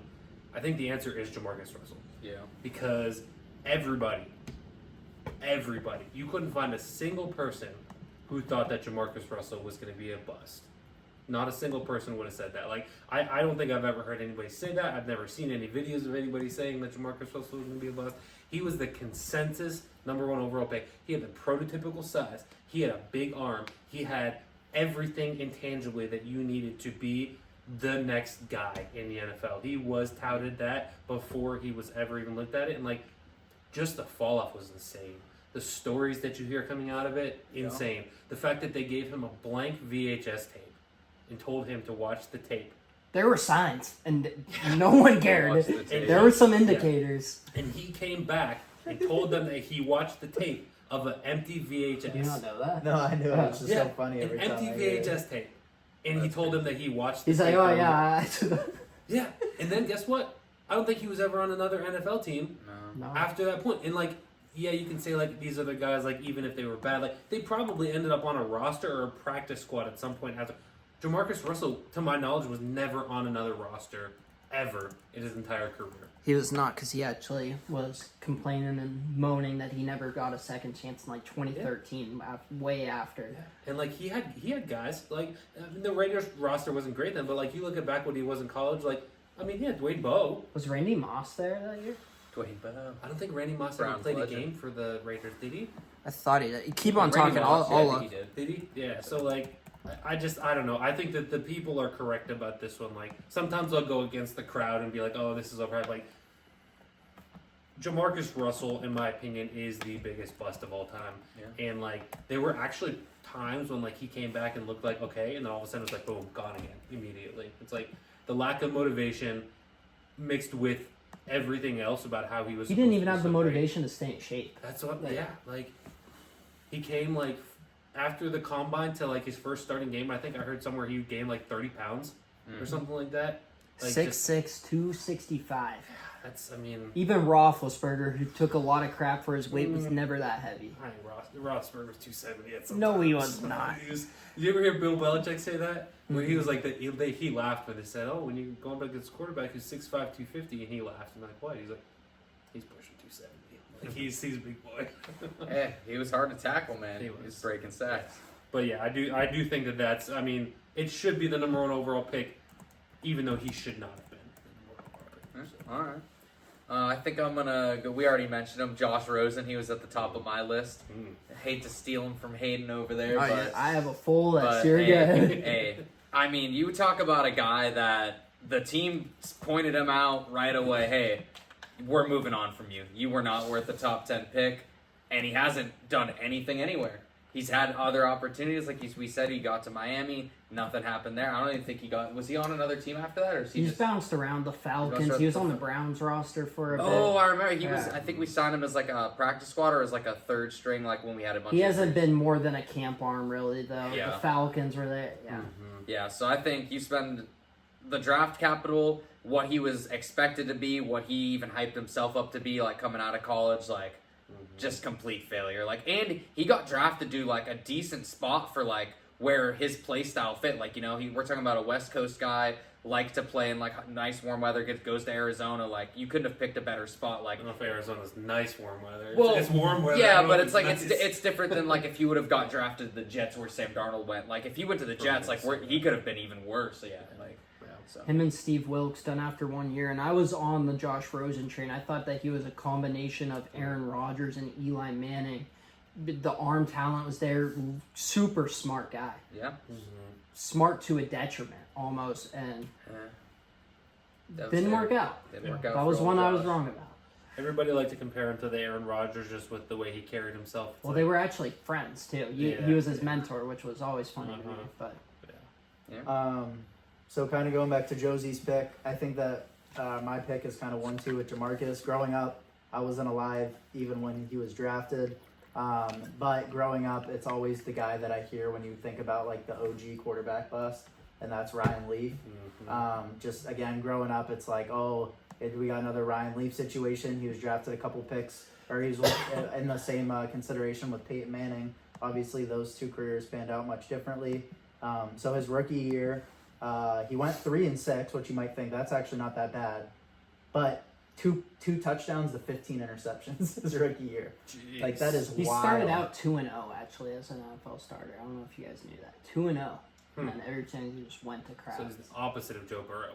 S3: I think the answer is Jamarcus Russell.
S2: Yeah.
S3: Because everybody, you couldn't find a single person who thought that Jamarcus Russell was going to be a bust. Not a single person would have said that. Like, I don't think I've ever heard anybody say that. I've never seen any videos of anybody saying that Jamarcus Russell was going to be a bust. He was the consensus number one overall pick. He had the prototypical size. He had a big arm. He had everything intangibly that you needed to be the next guy in the NFL. He was touted that before he was ever even looked at it. And, like, just the fall off was insane. The stories that you hear coming out of it, insane. The fact that they gave him a blank VHS tape and told him to watch the tape.
S1: There were signs, and no one cared.
S2: Watch the tape.
S1: There were some indicators.
S3: And he came back and told them that he watched the tape of an empty VHS.
S1: Did you not know that?
S4: No, I knew it. It's just
S3: Yeah,
S4: so funny
S3: an
S4: every time.
S3: empty
S4: I hear it.
S3: VHS tape. And he told them that he watched the
S1: He's like,
S3: tape.
S1: oh yeah.
S3: Yeah. And then guess what? I don't think he was ever on another NFL team
S2: No.
S1: No.
S3: after that point. And, like, yeah, you can say, like, these other guys, like, even if they were bad, like, they probably ended up on a roster or a practice squad at some point after. Jamarcus Russell, to my knowledge, was never on another roster ever in his entire career.
S1: He was not, because he actually was complaining and moaning that he never got a second chance in like 2013, way after.
S3: And, like, he had guys, like, I mean, the Raiders roster wasn't great then, but, like, you look at back when he was in college, like, I mean, yeah, Dwayne Bowe.
S1: Was Randy Moss there that year?
S5: Dwayne Bowe.
S3: I don't think Randy Moss ever
S5: Browns
S3: played
S5: legend.
S3: a game for the Raiders, did he?
S1: I thought he did. Keep on
S2: Randy
S1: talking.
S2: Moss,
S1: I'll
S2: yeah, I
S1: look.
S2: think he did.
S3: Did he? Yeah, so, like, I don't know. I think that the people are correct about this one. Like, sometimes they'll go against the crowd and be like, oh, this is overhyped. Like, Jamarcus Russell, in my opinion, is the biggest bust of all time.
S2: Yeah.
S3: And, like, there were actually times when, like, he came back and looked like, okay, and then all of a sudden it's like, boom, gone again, immediately. It's like the lack of motivation mixed with everything else about how he was
S1: He didn't
S3: supposed
S1: even
S3: to
S1: have
S3: be
S1: the
S3: so great.
S1: motivation to stay in shape.
S3: That's what,
S1: Like-
S3: yeah. Like, he came, like, after the combine to, like, his first starting game. I think I heard somewhere he gained, like, 30 pounds or something like that. Like,
S1: 6'6", 265.
S3: That's, I mean,
S1: Even Roethlisberger, who took a lot of crap for his weight, was never that heavy.
S3: I think Rossberg was 270 at some
S1: No, he
S3: times.
S1: was not.
S3: Did you ever hear Bill Belichick say that? Where he was like, he laughed when they said, oh, when you going back to this quarterback who's 6'5", 250, and he laughed. And I'm like, what? He's like, he's pushing 270. Like, he's a big boy.
S2: Hey, he was hard to tackle, man.
S3: He
S2: He
S3: was.
S2: was breaking sacks.
S3: But yeah, I do think that that's, I mean, it should be the number one overall pick, even though he should not have been the number one overall pick. So.
S2: All right. I think I'm gonna go. We already mentioned him, Josh Rosen. He was at the top of my list. I hate to steal him from Hayden over there,
S1: Oh,
S2: but
S1: yeah, I have a full list.
S2: but
S1: You're
S2: hey,
S1: good.
S2: hey, I mean, you talk about a guy that the team pointed him out right away. Hey, we're moving on from you. You were not worth the top 10 pick, and he hasn't done anything anywhere. He's had other opportunities, like we said. He got to Miami, nothing happened there. I don't even think he got. Was he on another team after that, or is he
S1: He's
S2: just?
S1: bounced around the Falcons. He was on the Browns roster for a bit.
S2: Oh, I remember. He was.
S1: Yeah.
S2: I think we signed him as like a practice squad or as like a third string, like when we had a bunch.
S1: He
S2: of
S1: hasn't
S2: injuries.
S1: been more than a camp arm, really, though.
S2: Yeah.
S1: The Falcons were there. Yeah.
S2: Yeah, so I think you spend the draft capital, what he was expected to be, what he even hyped himself up to be, like coming out of college, like just complete failure. Like, and he got drafted to like a decent spot for like where his play style fit. Like, you know, we're talking about a West Coast guy, like to play in like nice warm weather, goes to Arizona. Like, you couldn't have picked a better spot. Like,
S3: I don't know if Arizona's nice warm weather.
S2: well,
S3: It's warm weather. I
S2: yeah,
S3: don't know
S2: but
S3: if
S2: it's like
S3: nice.
S2: it's different than like if you would have got drafted to the Jets where Sam Darnold went. Like, if he went to the Jets, like he could have been even worse. Yeah, like so.
S1: Him and Steve Wilkes done after 1 year, and I was on the Josh Rosen train. I thought that he was a combination of Aaron Rodgers and Eli Manning, The arm talent was there. Super smart guy.
S2: Yeah.
S1: Smart to a detriment almost, and
S2: That was
S1: didn't
S2: it.
S1: work out.
S2: Didn't work out.
S1: That
S2: for
S1: was
S2: old
S1: one I was
S2: Josh.
S1: wrong about.
S3: Everybody liked to compare him to the Aaron Rodgers just with the way he carried himself. It's
S1: Well,
S3: like,
S1: they were actually friends too. He
S3: Yeah,
S1: was his
S3: yeah.
S1: mentor, which was always funny to me.
S3: Uh-huh.
S1: But
S4: So kind of going back to Josie's pick, I think that my pick is kind of 1-2 with Jamarcus. Growing up, I wasn't alive even when he was drafted. But growing up, it's always the guy that I hear when you think about like the OG quarterback bust, and that's Ryan Leaf. Just again, growing up, it's like, we got another Ryan Leaf situation. He was drafted a couple picks, or he was in the same consideration with Peyton Manning. Obviously, those two careers panned out much differently. So his rookie year, he went 3-6, which you might think that's actually not that bad, but two touchdowns to 15 interceptions his rookie year. Like that is
S1: he
S4: wild.
S1: started out 2-0 actually as an NFL starter. I don't know if you guys knew that. 2-0, and then everything he just went to crap.
S3: So it's the opposite of Joe Burrow.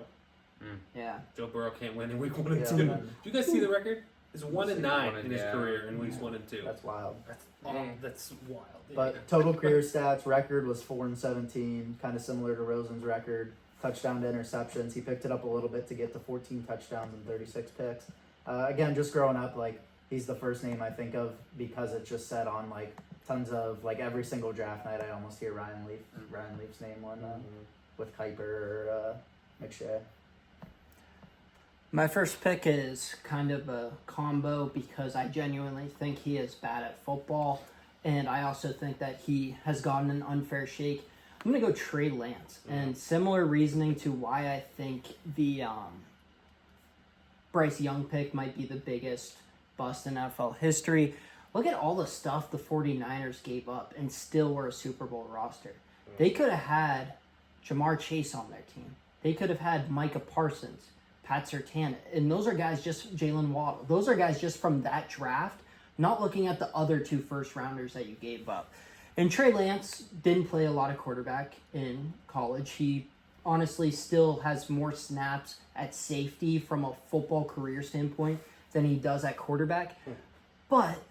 S1: Yeah.
S3: Joe Burrow can't win in week 1 and
S4: Yeah,
S3: 2.
S4: man.
S3: Do you guys see the record? It's 1 and 9
S2: 1
S3: in his
S2: yeah.
S3: career in weeks 1 and 2.
S4: That's wild.
S3: That's wild.
S4: But total career stats record was 4-17, kind of similar to Rosen's record. Touchdown to interceptions, he picked it up a little bit to get to 14 touchdowns and 36 picks. Again, just growing up, like he's the first name I think of because it's just said on like tons of like every single draft night. I almost hear Ryan Leaf's name on with Kuiper or McShay.
S1: My first pick is kind of a combo because I genuinely think he is bad at football, and I also think that he has gotten an unfair shake. I'm going to go Trey Lance, and similar reasoning to why I think the Bryce Young pick might be the biggest bust in NFL history. Look at all the stuff the 49ers gave up and still were a Super Bowl roster. They could have had Jamar Chase on their team. They could have had Micah Parsons, Pat Surtain, and those are guys just Jalen Waddle. Those are guys just from that draft, not looking at the other 2 first-rounders that you gave up. And Trey Lance didn't play a lot of quarterback in college. He honestly still has more snaps at safety from a football career standpoint than he does at quarterback. But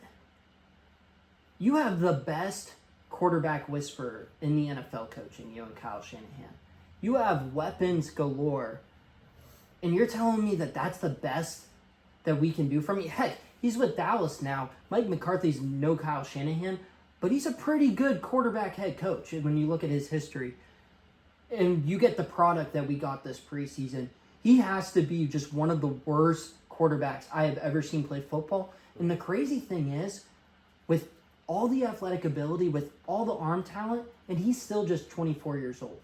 S1: you have the best quarterback whisperer in the NFL coaching, you and Kyle Shanahan. You have weapons galore. And you're telling me that that's the best that we can do from you? Heck, he's with Dallas now. Mike McCarthy's no Kyle Shanahan, but he's a pretty good quarterback head coach when you look at his history. And you get the product that we got this preseason. He has to be just one of the worst quarterbacks I have ever seen play football. And the crazy thing is, with all the athletic ability, with all the arm talent, and he's still just 24 years old.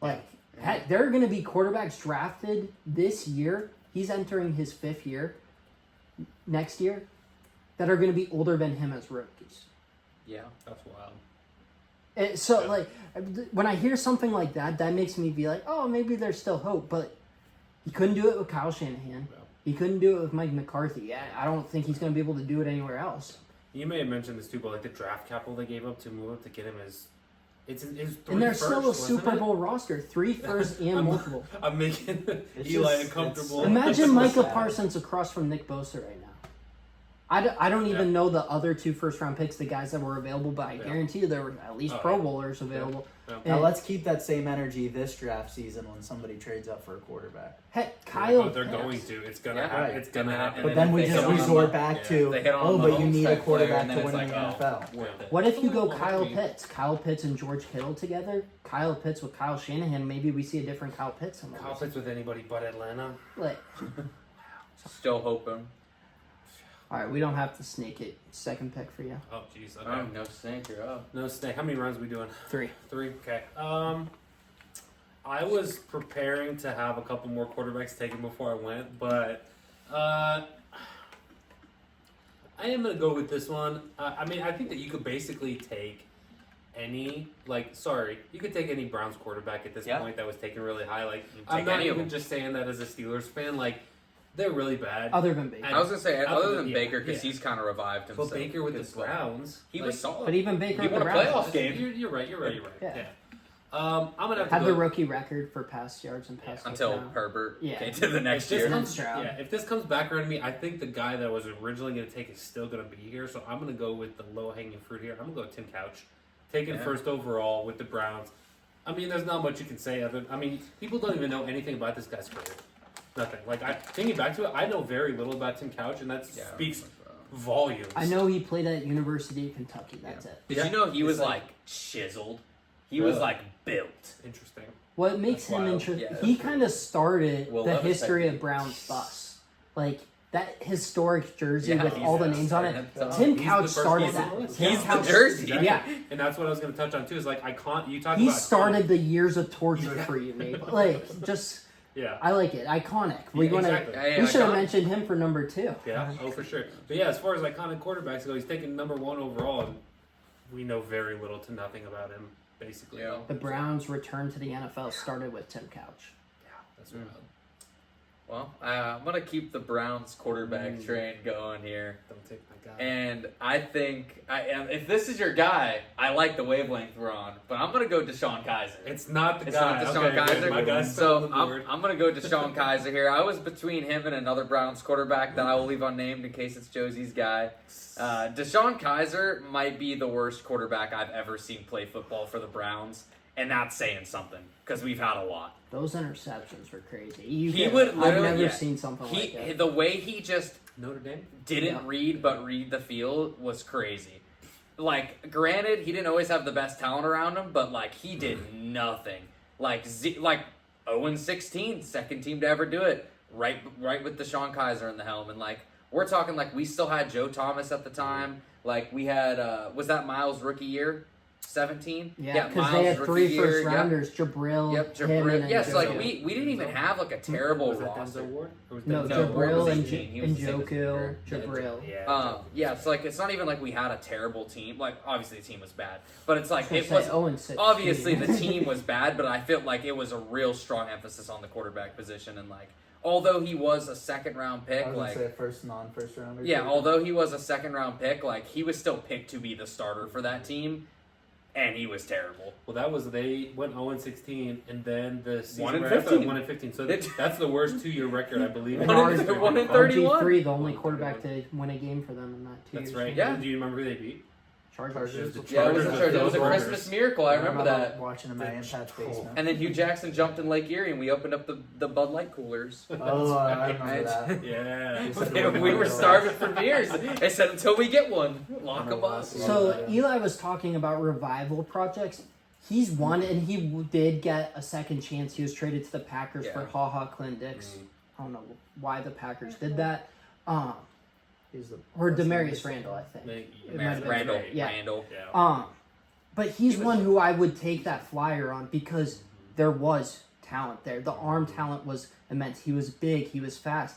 S1: Like, heck, there are going to be quarterbacks drafted this year. He's entering his 5th year next year that are going to be older than him as rookies.
S2: Yeah.
S3: That's wild.
S1: And so, like, when I hear something like that, that makes me be like, oh, maybe there's still hope. But he couldn't do it with Kyle Shanahan. He couldn't do it with Mike McCarthy. I don't think he's going to be able to do it anywhere else.
S3: You may have mentioned this too, but like the draft capital they gave up to move up to get him is, it's 3
S1: And there's still a
S3: wasn't
S1: Super
S3: it?
S1: Bowl roster, 3 first and multiple.
S3: I'm making
S4: It's
S3: Eli
S4: just-
S3: uncomfortable.
S4: it's-
S1: Imagine
S4: so
S1: Micah
S4: sad.
S1: Parsons across from Nick Bosa right now. I don't even know the other 2 first-round picks, the guys that were available, but I guarantee you there were at least Pro Bowlers available.
S4: Now
S1: And
S4: let's keep that same energy this draft season when somebody trades up for a quarterback.
S1: heck, Kyle
S3: They're
S1: Pitts.
S3: going to. It's gonna
S2: Yeah,
S3: happen.
S4: right.
S3: It's gonna happen.
S4: But
S5: And
S4: then
S5: if
S4: we
S5: they
S4: just
S5: hit on
S4: resort
S5: the-
S4: back
S3: yeah,
S4: to,
S5: they hit on
S4: oh,
S5: the
S4: but you
S5: Mahomes
S4: need a
S5: type player,
S4: quarterback
S5: and then
S4: to win
S5: it's
S4: in the
S5: like,
S4: NFL.
S5: worth it.
S1: What if you go
S3: Well,
S1: Kyle
S3: maybe.
S1: Pitts? Kyle Pitts and George Kittle together? Kyle Pitts with Kyle Shanahan, maybe we see a different Kyle Pitts.
S3: Kyle Pitts with anybody but Atlanta.
S1: Like,
S5: Still hoping.
S1: all right, we don't have to sneak it. Second pick for you.
S3: Oh jeez. Okay.
S5: Oh, no sinker. Oh.
S3: No snake. How many rounds are we doing?
S1: 3.
S3: 3. Okay. I was preparing to have a couple more quarterbacks taken before I went, but I am gonna go with this one. I mean, I think that you could basically take any, you could take any Browns quarterback at this
S5: Yeah.
S3: point that was taken really high. Like,
S5: You
S3: I'm
S5: take
S3: not
S5: any of
S3: even
S5: them.
S3: just saying that as a Steelers fan. Like, they're really bad.
S1: Other than Baker.
S2: I was gonna say
S3: Other
S2: other
S3: than-
S2: than Baker because
S3: yeah.
S2: he's kind of revived himself.
S3: But Baker with the
S2: 'cause,
S3: Browns,
S2: he
S3: like,
S2: was solid.
S1: But even Baker
S2: He
S1: with the
S2: won a
S1: Browns.
S2: playoff game.
S3: You're right.
S1: Yeah.
S3: I'm gonna have to
S1: Had
S3: go
S1: the rookie record for pass yards and pass
S2: Until
S1: touchdown.
S2: Herbert
S1: Yeah.
S2: came to the next
S3: If this
S2: year.
S3: comes-
S1: Stroud.
S3: Yeah, if this comes back around to me, I think the guy that I was originally going to take is still going to be here. So I'm going to go with the low hanging fruit here. I'm going to go Tim Couch, taken
S2: Yeah.
S3: first overall with the Browns. I mean, there's not much you can say other. I mean, people don't even know anything about this guy's career. Nothing. Like thinking back to it, I know very little about Tim Couch, and that
S2: Yeah.
S3: speaks volumes.
S1: I know he played at University of Kentucky. That's it.
S2: Did
S3: Yeah.
S2: you know he
S5: It's
S2: was
S5: like-
S2: like chiseled? He was
S5: Really?
S2: like built.
S3: Interesting.
S1: What makes
S3: That's
S1: him
S3: wild.
S1: interesting?
S2: Yeah,
S1: He
S2: that's
S1: kind of started
S5: Will
S1: the
S5: Levis
S1: history
S5: technique.
S1: of Browns bus, like that historic jersey
S2: Yeah,
S1: with
S2: he's
S1: all the
S2: a
S1: names on it.
S2: starter.
S1: Tim
S3: He's
S1: Couch
S3: the first
S1: started
S3: one
S1: that.
S3: on the list.
S1: Tim
S2: He's the
S1: Couch-
S2: jersey.
S3: Exactly.
S1: Yeah,
S3: And that's what I was going to touch on too. Is like you talk
S1: he
S3: about
S1: started the years of torture for you, Nate. Like, just
S3: Yeah.
S1: I like it. Iconic. We
S3: Yeah,
S1: want to.
S3: exactly.
S2: Yeah,
S1: We should have
S2: iconic.
S1: mentioned him for number 2.
S3: Yeah, oh for sure. But yeah, as far as iconic quarterbacks go, he's taken number 1 overall, and we know very little to nothing about him, basically.
S2: Yeah.
S1: The Browns' return to the NFL started with Tim Couch.
S3: Yeah, that's wild.
S2: Well, I'm gonna keep the Browns quarterback
S3: Mm.
S2: train going here,
S3: Don't take my guy.
S2: and I think if this is your guy, I like the wavelength we're on, but I'm gonna go Deshaun Kaiser.
S3: It's not the
S2: It's
S3: guy.
S2: not Deshaun
S3: Okay, good.
S2: Kaiser.
S3: My guy's still on
S2: So
S3: the board.
S2: I'm gonna go Deshaun Kaiser here. I was between him and another Browns quarterback that I will leave unnamed in case it's Josie's guy. Deshaun Kaiser might be the worst quarterback I've ever seen play football for the Browns, and that's saying something because we've had a lot.
S1: Those interceptions were crazy. You
S2: He
S1: could-
S2: would
S1: I've
S2: literally-
S1: never
S2: yeah.
S1: seen something like that.
S2: The way he just
S3: Notre Dame.
S2: didn't
S1: Yeah.
S2: read but read the field was crazy. Like, granted, he didn't always have the best talent around him, but like he did nothing. Like 0-16, second team to ever do it. Right with Deshaun Kaiser in the helm, and like we're talking like we still had Joe Thomas at the time. Like we had was that Miles rookie year, 17?
S1: Yeah, because
S2: Miles
S1: they had
S2: rookie
S1: 3
S2: year,
S1: first rounders. Jabril,
S2: Yep,
S1: him,
S2: Jabril.
S1: and then
S2: Yes, like
S1: Joe.
S2: we didn't even have like a terrible
S3: Was that
S2: roster.
S3: Denzel Ward? Or was
S1: No,
S3: Denzel
S2: No, Ward
S1: Jabril
S2: was
S1: and,
S2: 18. He
S1: and
S2: was the same as
S1: Joku,
S2: Jabril.
S1: Jabril.
S2: Yeah, it's like it's not even like we had a terrible team. Like obviously the team was bad, but it's like
S1: I
S2: it
S1: was
S2: was
S1: gonna say 0-6.
S2: obviously the team was bad, but I felt like it was a real strong emphasis on the quarterback position. And like although he was a second round pick,
S4: I was gonna
S2: like
S4: say a first non-first rounder.
S2: yeah,
S4: too.
S2: although he was a second round pick, like he was still picked to be the starter for that team, and he was terrible.
S3: Well, that was they went 0-16, and then the season
S2: 1 and
S3: right after
S2: 15.
S3: 1-15. So
S2: It-
S3: that's the worst 2-year record, I believe.
S1: And ours-
S2: 1 and 31.
S1: RG3, the only quarterback to win a game for them in that 2
S3: That's
S1: years.
S3: right.
S2: Yeah.
S3: Do you remember who they beat?
S1: Chargers.
S3: It was the
S2: Yeah, it was a,
S3: Chargers,
S2: it was a
S3: the
S2: Christmas miracle. I remember that.
S4: Watching him at Aunt Pat's basement.
S2: And then Hugh Jackson jumped in Lake Erie, and we opened up the Bud Light coolers.
S4: Oh, I remember that.
S3: Yeah.
S4: You said
S2: Yeah, we were starving for beers. They said until we get one, lock them up.
S1: So Eli was talking about revival projects. He's one, and he did get a second chance. He was traded to the Packers
S2: Yeah.
S1: for Clint Dix. I don't know why the Packers did that.
S4: He's the
S1: Or Demarius Randall, I think. It might have been
S2: Randall,
S1: Trey, yeah.
S2: Randall.
S3: Yeah.
S1: But he's one who I would take that flyer on because there was talent there. The arm talent was immense. He was big. He was fast.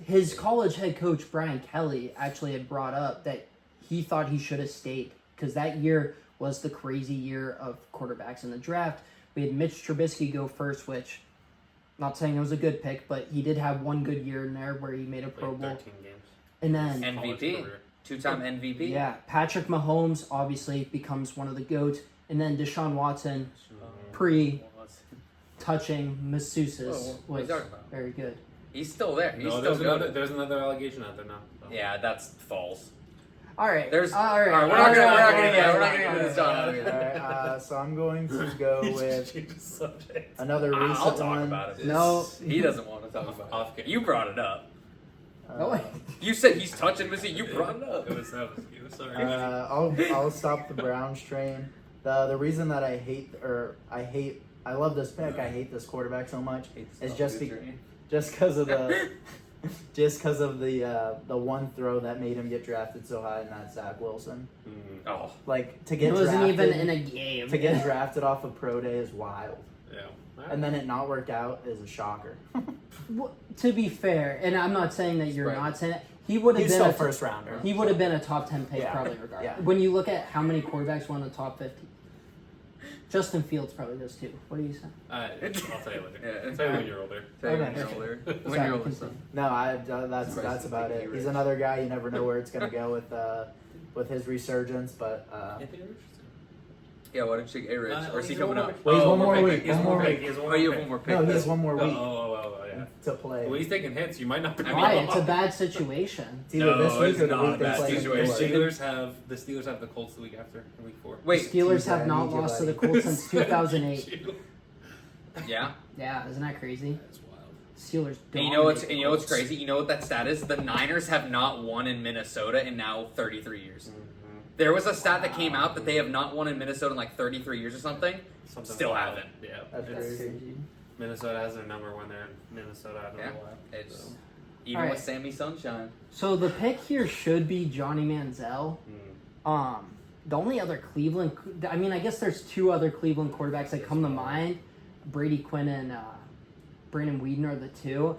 S1: His college head coach, Brian Kelly, actually had brought up that he thought he should have stayed because that year was the crazy year of quarterbacks in the draft. We had Mitch Trubisky go first, which, not saying it was a good pick, but he did have one good year in there where he made a Pro
S3: Like
S1: Bowl.
S3: 13 games.
S1: And then,
S2: MVP, two-time MVP.
S1: yeah, Patrick Mahomes obviously becomes one of the GOATs. And then Deshaun Watson, touching masseuses,
S2: Whoa, what are you
S1: was
S2: talking about?
S1: very good.
S2: He's still there. He's
S3: No,
S2: still good.
S3: there's another allegation out there now. So.
S2: Yeah, that's false.
S1: All right.
S2: There's-
S1: all right.
S2: all right, we're not gonna get into this, John.
S4: Alright, so I'm going to go with
S3: Change the subject.
S4: another recent
S2: I'll talk
S4: one.
S2: about it.
S1: No.
S2: He doesn't want to talk about it.
S3: Off camera.
S2: You brought it up.
S1: Oh, wait.
S2: You said he's touching Missy. You brought it up.
S3: It was you. Sorry.
S4: I'll stop the Browns train. The reason that I love this pick. I hate this quarterback so much. It's just because of the one throw that made him get drafted so high, and that's Zach Wilson.
S2: Oh,
S4: Like to
S1: It
S4: get
S1: wasn't
S4: drafted,
S1: even in a game.
S4: to get drafted off of pro day is wild,
S3: Yeah.
S4: and then it not work out is a shocker.
S1: Well, to be fair, and I'm not saying that you're
S2: Right.
S1: not saying it, he would have
S4: He's
S1: been
S4: still
S1: a
S4: first rounder.
S1: He would have been a top 10 pick
S4: Yeah.
S1: probably regardless.
S4: Yeah.
S1: When you look at how many quarterbacks won the top 50, Justin Fields probably does too. What do you say?
S3: I'll tell you later.
S2: Yeah.
S3: I'll tell you when you're older.
S2: tell you
S1: Okay.
S2: when you're older. When
S1: Sorry,
S2: you're older,
S1: continue.
S2: son.
S4: No, that's about it. He's another guy you never know where it's gonna go with his resurgence, but
S3: Anthony Richardson.
S2: Yeah, why don't you take A-Rich? Or is he
S3: he's
S2: coming
S3: one
S2: up?
S3: more-
S4: Wait, he's
S2: Oh,
S4: one more
S2: pick.
S4: week.
S3: He has
S4: One
S3: one
S4: more
S3: more
S4: week.
S3: pick. He has
S2: Oh,
S3: one
S2: you
S3: more
S2: have
S3: pick.
S2: one more pick.
S4: No, he has
S2: then.
S4: one more week
S3: Yeah.
S4: to play.
S3: Well, he's taking hits. You might not be.
S2: I mean,
S1: Why? It's a bad situation.
S4: It's either this
S2: No,
S4: week
S2: it's
S4: or the
S2: not
S4: week
S2: a
S4: they
S2: bad
S4: play.
S2: situation.
S3: The Steelers have the Colts the week after, in week 4.
S2: Wait,
S1: The Steelers
S4: I
S1: have not
S4: need you,
S1: lost to
S4: buddy.
S1: the Colts since 2008.
S2: yeah.
S1: Yeah, isn't that crazy?
S3: That's wild.
S1: Steelers.
S2: And you know what's
S1: dominate the
S2: what's
S1: Colts.
S2: crazy? You know what that stat is? The Niners have not won in Minnesota in now 33 years.
S3: Mm-hmm.
S2: There was a stat that came out that they have not won in Minnesota in like 33 years or something.
S3: Something
S2: Still
S3: wild.
S2: haven't.
S3: Yeah.
S4: That's
S3: It's-
S4: crazy.
S3: Minnesota has their number when they're in Minnesota. I don't
S2: Yeah.
S3: know why.
S2: It's
S3: So,
S2: even
S1: All right.
S2: with Sammy Sunshine.
S1: So the pick here should be Johnny Manziel. The only other Cleveland, I mean, I guess there's two other Cleveland quarterbacks that come to mind. Brady Quinn and Brandon Whedon are the two.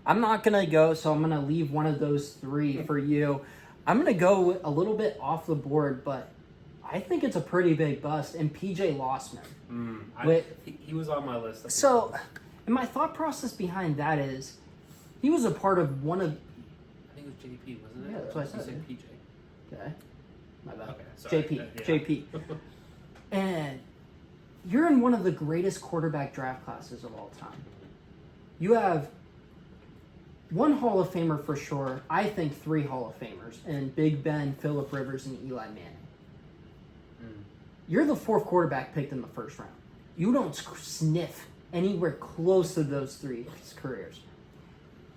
S1: I'm not going to go, so I'm going to leave one of those three for you. I'm going to go a little bit off the board, but I think it's a pretty big bust. And PJ Lossman. Wait.
S3: he was on my list.
S1: So, and my thought process behind that is he was a part of one of.
S3: I think it was JP, wasn't it?
S1: Yeah, that's what I
S3: You
S1: said.
S3: PJ.
S1: Okay. My bad.
S3: Okay, sorry.
S1: JP.
S3: Yeah.
S1: JP. And you're in one of the greatest quarterback draft classes of all time. You have one Hall of Famer for sure. I think 3 Hall of Famers, and Big Ben, Phillip Rivers, and Eli Manning. You're the 4th quarterback picked in the 1st round. You don't sniff anywhere close to those 3 careers.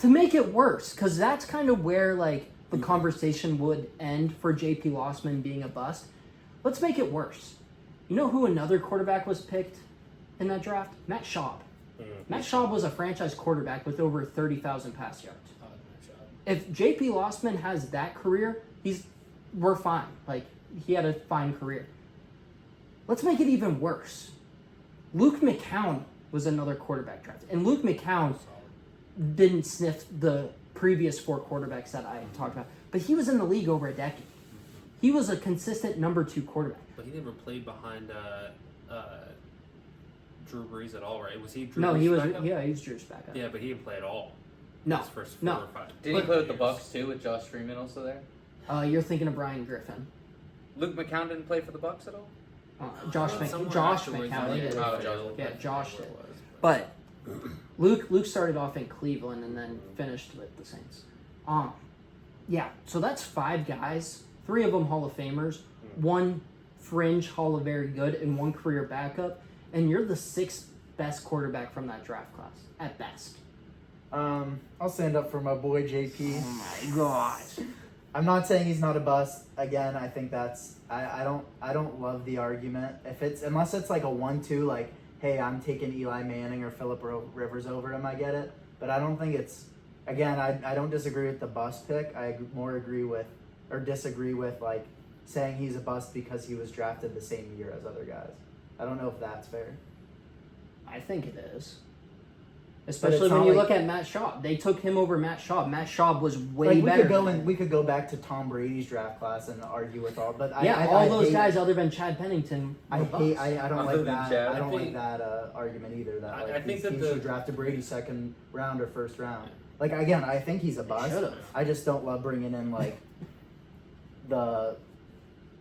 S1: To make it worse, because that's kind of where like the conversation would end for JP Lossman being a bust. Let's make it worse. You know who another quarterback was picked in that draft? Matt Schaub. Matt Schaub was a franchise quarterback with over 30,000 pass yards. If JP Lossman has that career, we're fine. Like, he had a fine career. Let's make it even worse. Luke McCown was another quarterback drafted. And Luke McCown didn't sniff the previous 4 quarterbacks that I talked about. But he was in the league over a decade. He was a consistent number 2 quarterback.
S3: But he never played behind Drew Brees at all, right? Was he Drew
S1: No,
S3: Brees'
S1: he was.
S3: backup?
S1: Yeah, he was Drew's backup.
S3: Yeah, but he didn't play at all.
S1: No,
S3: His first 4
S1: no.
S3: or 5.
S5: Did he play with the Bucks too, with Josh Freeman also there?
S1: You're thinking of Brian Griffin.
S2: Luke McCown didn't play for the Bucks at all.
S1: Josh
S3: Somewhere
S1: Josh
S3: afterwards,
S1: McCown.
S3: I
S1: He
S3: think
S1: did.
S3: it
S2: Oh,
S3: was
S2: Josh.
S3: failed.
S1: Yeah,
S3: I forget
S1: Josh
S3: where it
S1: did.
S3: was,
S1: But Luke started off in Cleveland and then finished with the Saints. Yeah. So that's 5 guys. 3 of them Hall of Famers. 1 fringe Hall of Very Good, and 1 career backup. And you're the 6th best quarterback from that draft class at best.
S4: I'll stand up for my boy JP.
S1: Oh my gosh.
S4: I'm not saying he's not a bust. Again, I think that's I don't love the argument. Unless it's like a 1-2, like, hey, I'm taking Eli Manning or Phillip Rivers over him, I get it. But I don't think it's, again, I don't disagree with the bust pick. I more agree with or disagree with like saying he's a bust because he was drafted the same year as other guys. I don't know if that's fair.
S1: I think it is. Especially when
S4: not
S1: you
S4: like-
S1: look at Matt Schaub. They took him over Matt Schaub. Matt Schaub was way
S4: Like we
S1: better.
S4: could go
S1: than
S4: and
S1: him.
S4: we could go back to Tom Brady's draft class and argue with all, but
S1: Yeah,
S4: I
S1: all those
S4: hate,
S1: guys other than Chad Pennington.
S4: I
S1: were
S4: hate.
S1: busts.
S4: I don't
S5: Other
S4: like
S5: than
S4: that.
S5: Chad,
S4: I don't
S3: I
S4: like
S3: think-
S4: that argument either. That
S3: I
S4: like
S3: think
S4: these
S3: that
S4: teams
S3: the-
S4: should draft Brady 2nd round or 1st round. Like again, I think he's a bust.
S1: should've.
S4: I just don't love bringing in like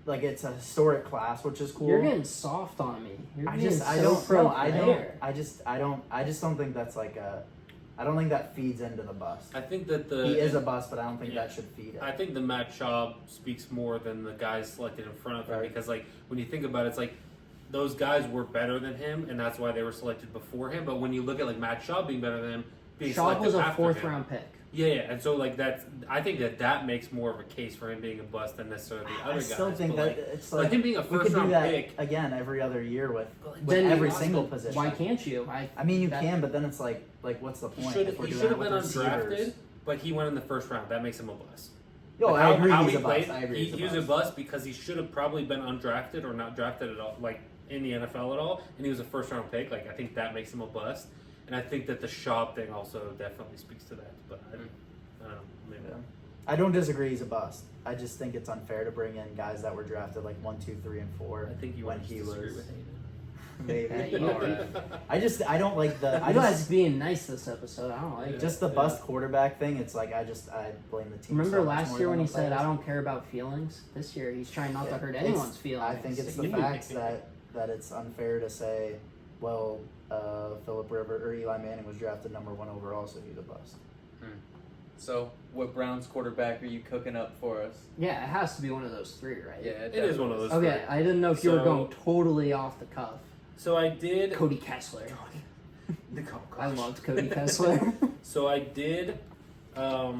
S4: it's a historic class, which is cool.
S1: You're getting soft on me. You're
S4: I
S1: being
S4: just I
S1: so
S4: don't
S1: pro
S4: know. I don't.
S1: player.
S4: I just don't think that's like a. I don't think that feeds into the bust.
S3: I think that the
S4: He is a bust, but I don't think
S3: Yeah.
S4: that should feed it.
S3: I think the Matt Schaub speaks more than the guys selected in front of him
S4: Right.
S3: because, like, when you think about it, it's like those guys were better than him, and that's why they were selected before him. But when you look at like Matt Schaub being better than him, being
S1: Schaub
S3: selected
S1: was a
S3: after
S1: 4th
S3: him,
S1: round pick.
S3: Yeah, and so like I think that makes more of a case for him being a bust than necessarily the other
S4: I
S3: guys.
S4: still think
S3: but,
S4: that
S3: like,
S4: it's
S3: like
S4: like
S3: him being a
S4: we could
S3: first
S4: do
S3: round
S4: that
S3: pick.
S4: again every other year with
S1: Then
S4: every
S1: you-
S4: single position.
S1: Why can't you?
S4: I mean, you
S1: that-
S4: can, but then it's like what's the
S3: He
S4: point?
S3: should
S4: if we're
S3: he
S4: doing
S3: should have
S4: that
S3: been
S4: with
S3: undrafted,
S4: receivers?
S3: but he went in the first round. That makes him a bust.
S4: Yo,
S3: Like,
S4: I agree.
S3: how
S4: He's
S3: he
S4: a
S3: played,
S4: bust. I agree.
S3: He was a bust because he should have probably been undrafted or not drafted at all, like in the NFL at all, and he was a first round pick. Like I think that makes him a bust, and I think that the Schaub thing also definitely speaks to that. But I don't know. Maybe.
S4: Yeah. I don't disagree. He's a bust. I just think it's unfair to bring in guys that were drafted like 1, 2, 3, and 4.
S3: I think you
S4: when
S3: want to
S4: he
S3: disagree
S4: was
S3: with Hayden.
S4: maybe.
S1: Yeah, you
S4: Alright. I don't like the. I
S1: You guys
S4: just,
S1: being nice this episode. I don't like it.
S4: just the bust quarterback thing. It's like I blame the team.
S1: Remember
S4: so much
S1: last
S4: more
S1: year
S4: than
S1: when he
S4: the
S1: said,
S4: players.
S1: "I don't care about feelings"? This year he's trying not to hurt
S4: It's-
S1: anyone's feelings.
S4: I think it's the facts that that it's unfair to say, well, Philip Rivers or Eli Manning was drafted number 1 overall, so he's a bust.
S5: So, what Browns quarterback are you cooking up for us?
S1: Yeah, it has to be one of those 3, right?
S5: Yeah,
S3: It is one of those.
S1: Okay, I didn't know if you were
S3: So-
S1: going totally off the cuff.
S3: So I did.
S1: Cody Kessler.
S3: The
S1: I loved Cody Kessler.
S3: So I did. What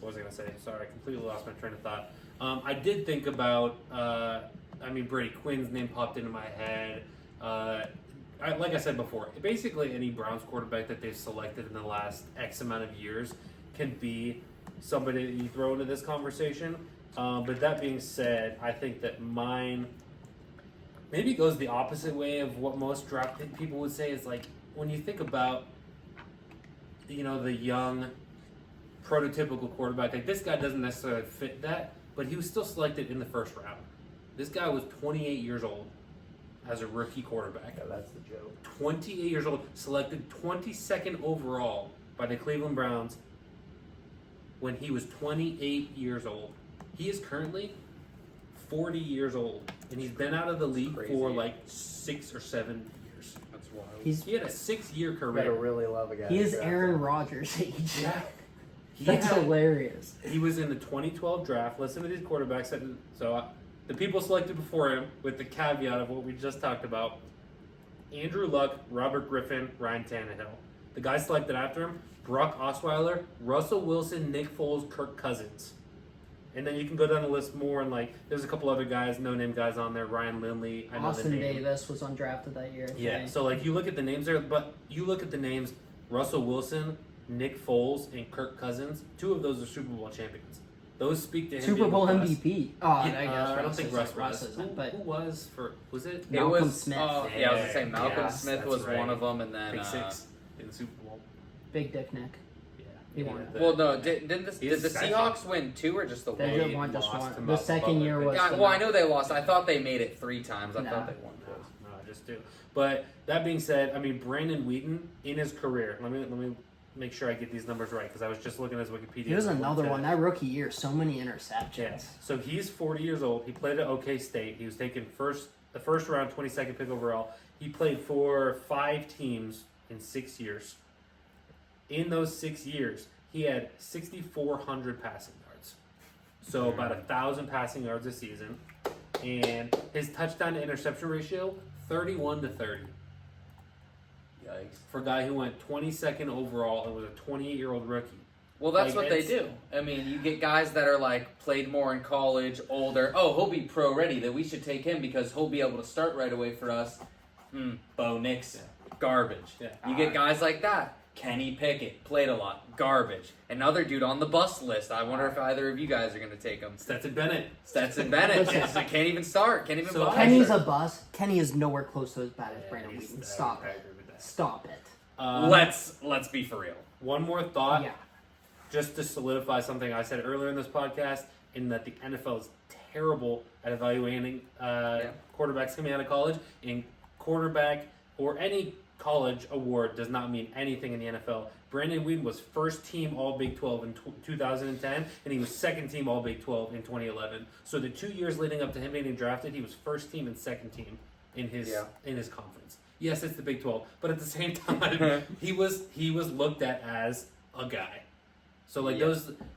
S3: was I gonna say? Sorry, I completely lost my train of thought. I did think about. Brady Quinn's name popped into my head. Like I said before, basically any Browns quarterback that they've selected in the last X amount of years can be somebody that you throw into this conversation. But that being said, I think that mine maybe goes the opposite way of what most drafted people would say. Is like when you think about, the young, prototypical quarterback, like this guy doesn't necessarily fit that, but he was still selected in the first round. This guy was 28 years old as a rookie quarterback.
S4: Yeah, that's the joke.
S3: 28 years old, selected 22nd overall by the Cleveland Browns when he was 28 years old. He is currently 40 years old, and he's been out of the league
S5: Crazy.
S3: for like 6 or 7 years.
S5: That's wild.
S3: He had a 6-year
S4: You gotta
S3: career.
S4: really love a guy.
S1: He
S4: to
S1: is
S4: draft
S1: Aaron
S4: him.
S1: Rodgers' age.
S3: Yeah. He
S1: That's
S3: had-
S1: hilarious.
S3: He was in the 2012 draft. Listen to these quarterbacks. The people selected before him, with the caveat of what we just talked about: Andrew Luck, Robert Griffin, Ryan Tannehill. The guys selected after him: Brock Osweiler, Russell Wilson, Nick Foles, Kirk Cousins. And then you can go down the list more, and there's a couple other guys, no-name guys on there. Ryan Lindley, I know
S1: Austin
S3: the name.
S1: Davis was undrafted that year.
S3: Yeah,
S1: right?
S3: so you look at the names there, but you look at the names: Russell Wilson, Nick Foles, and Kirk Cousins. 2 of those are Super Bowl champions. Those speak to him.
S1: Super
S3: being
S1: Bowl
S3: the best.
S1: MVP. Oh,
S3: Yeah,
S1: I guess
S3: I don't
S1: Russ
S3: think
S1: is-
S3: Russ
S1: Russ
S3: was.
S1: isn't, but
S3: Who was for? Was it?
S5: It
S1: Malcolm
S5: was,
S1: Smith.
S5: yeah, I was gonna say Malcolm
S3: Yes,
S5: Smith
S3: that's
S5: was
S3: right.
S5: one of them, and then
S3: Pick 6 in the Super Bowl.
S1: Big Dick Nick.
S3: Yeah,
S1: He won.
S5: well, no, did the
S3: He's
S5: Seahawks
S3: special.
S5: win 2 or just the
S1: They
S5: one?
S1: just
S3: He
S1: won just
S3: lost
S1: one.
S3: to
S1: The
S3: Malcolm
S1: second
S3: Butler.
S1: year was.
S5: Yeah,
S1: the
S5: well, I know they lost. I thought they made it 3 times. I
S1: No.
S5: thought they won
S3: No,
S5: twice.
S3: no, just 2. But that being said, Brandon Wheaton in his career. Let me make sure I get these numbers right, because I was just looking at his Wikipedia.
S1: He was another
S3: today.
S1: one. That rookie year, so many interceptions.
S3: Yeah. So he's 40 years old. He played at OK State. He was taken the first round, 22nd pick overall. He played for 5 teams in 6 years. In those 6 years, he had 6,400 passing yards. So about 1,000 passing yards a season. And his touchdown to interception ratio, 31 to 30.
S5: Yikes.
S3: For a guy who went 22nd overall and was a 28-year-old rookie.
S5: Well, that's
S3: Like,
S5: what they
S3: it's-
S5: do. I mean, you get guys that are played more in college, older. Oh, he'll be pro ready. That we should take him because he'll be able to start right away for us. Bo Nix, garbage.
S3: Yeah.
S5: You get guys like that. Kenny Pickett played a lot, garbage. Another dude on the bust list. I wonder if either of you guys are going to take him.
S3: Stetson Bennett.
S5: Stetson Bennett
S1: Listen.
S5: can't even start. Can't even.
S3: So
S5: bust.
S1: Kenny's a bust. Kenny is nowhere close to as bad as Brandon
S3: he's-
S1: Wheaton. Stop
S3: I
S1: it.
S3: agree with that.
S1: Stop it.
S5: Let's be for real.
S3: One more thought.
S1: Yeah.
S3: Just to solidify something I said earlier in this podcast, in that the NFL is terrible at evaluating quarterbacks coming out of college, and quarterback or any college award does not mean anything in the NFL. Brandon Wheaton was first team All Big 12 in 2010, and he was second team All Big 12 in 2011. So the 2 years leading up to him getting drafted, he was first team and second team in his conference. Yes, it's the Big 12, but at the same time, he was looked at as a guy. So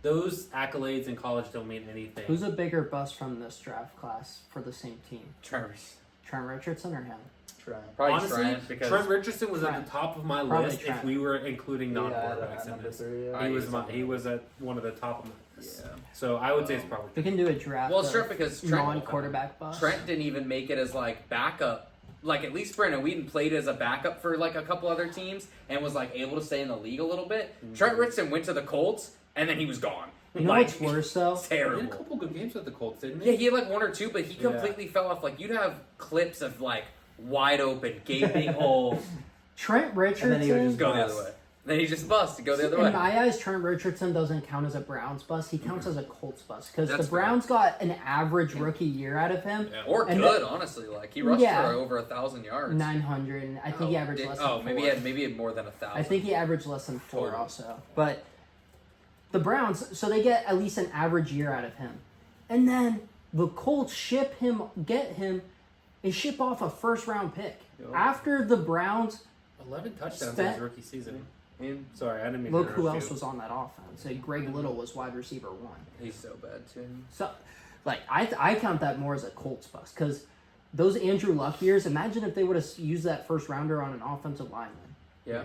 S3: those accolades in college don't mean anything.
S1: Who's a bigger bust from this draft class for the same team?
S5: Travis.
S1: Trent Richardson or him?
S4: Trent.
S5: Probably
S3: Honestly,
S5: Trent because
S3: Trent Richardson was at
S1: Trent.
S3: the top of my
S1: Probably
S3: list
S1: Trent.
S3: if we were including
S4: Yeah,
S3: non-quarterbacks in
S4: number
S3: this.
S4: 3.
S5: I-
S3: He was at one of the top of my list.
S5: Yeah.
S3: So I would say it's probably
S1: We can do a draft.
S5: Well, it's
S1: of
S5: Trent because Trent-
S1: non-quarterback bust.
S5: Trent didn't even make it as backup. At least Brandon Wheaton played as a backup for a couple other teams and was able to stay in the league a little bit. Trent Richardson went to the Colts and then he was gone.
S1: You know what's worse though?
S3: He had a
S5: Terrible.
S3: couple good games with the Colts, didn't
S5: Yeah,
S3: he?
S5: he had 1 or 2, but he completely fell off. You'd have clips of wide open, gaping hole.
S1: Trent
S4: And then he would
S1: Richardson.
S4: just
S5: Go the
S4: bust.
S5: other way. Then he just bust to go the other
S1: In
S5: way.
S1: my eyes, Trent Richardson doesn't count as a Browns bust. He counts as a Colts bust because the
S5: That's fair.
S1: Browns got an average rookie year out of him.
S3: Yeah.
S5: Or
S1: And
S5: good, honestly. He rushed
S1: Yeah.
S5: for over 1,000 yards.
S1: 900. And I think he averaged less than 4.
S5: maybe he had more than 1,000.
S1: I think he averaged less than 4
S5: Totally.
S1: also. But the Browns, so they get at least an average year out of him. And then the Colts get him, and ship off a first-round pick
S5: Yep.
S1: after the Browns.
S3: 11 touchdowns in
S1: Spent-
S3: his rookie season.
S5: And
S3: Sorry, I didn't mean
S1: Look
S3: to
S1: who
S3: interrupt
S1: else
S3: you.
S1: was on that offense. Greg Little was wide receiver 1.
S5: he's so bad too.
S1: So, like, I count that more as a Colts bust because those Andrew Luck years. Imagine if they would have used that first rounder on an offensive lineman
S5: Yeah.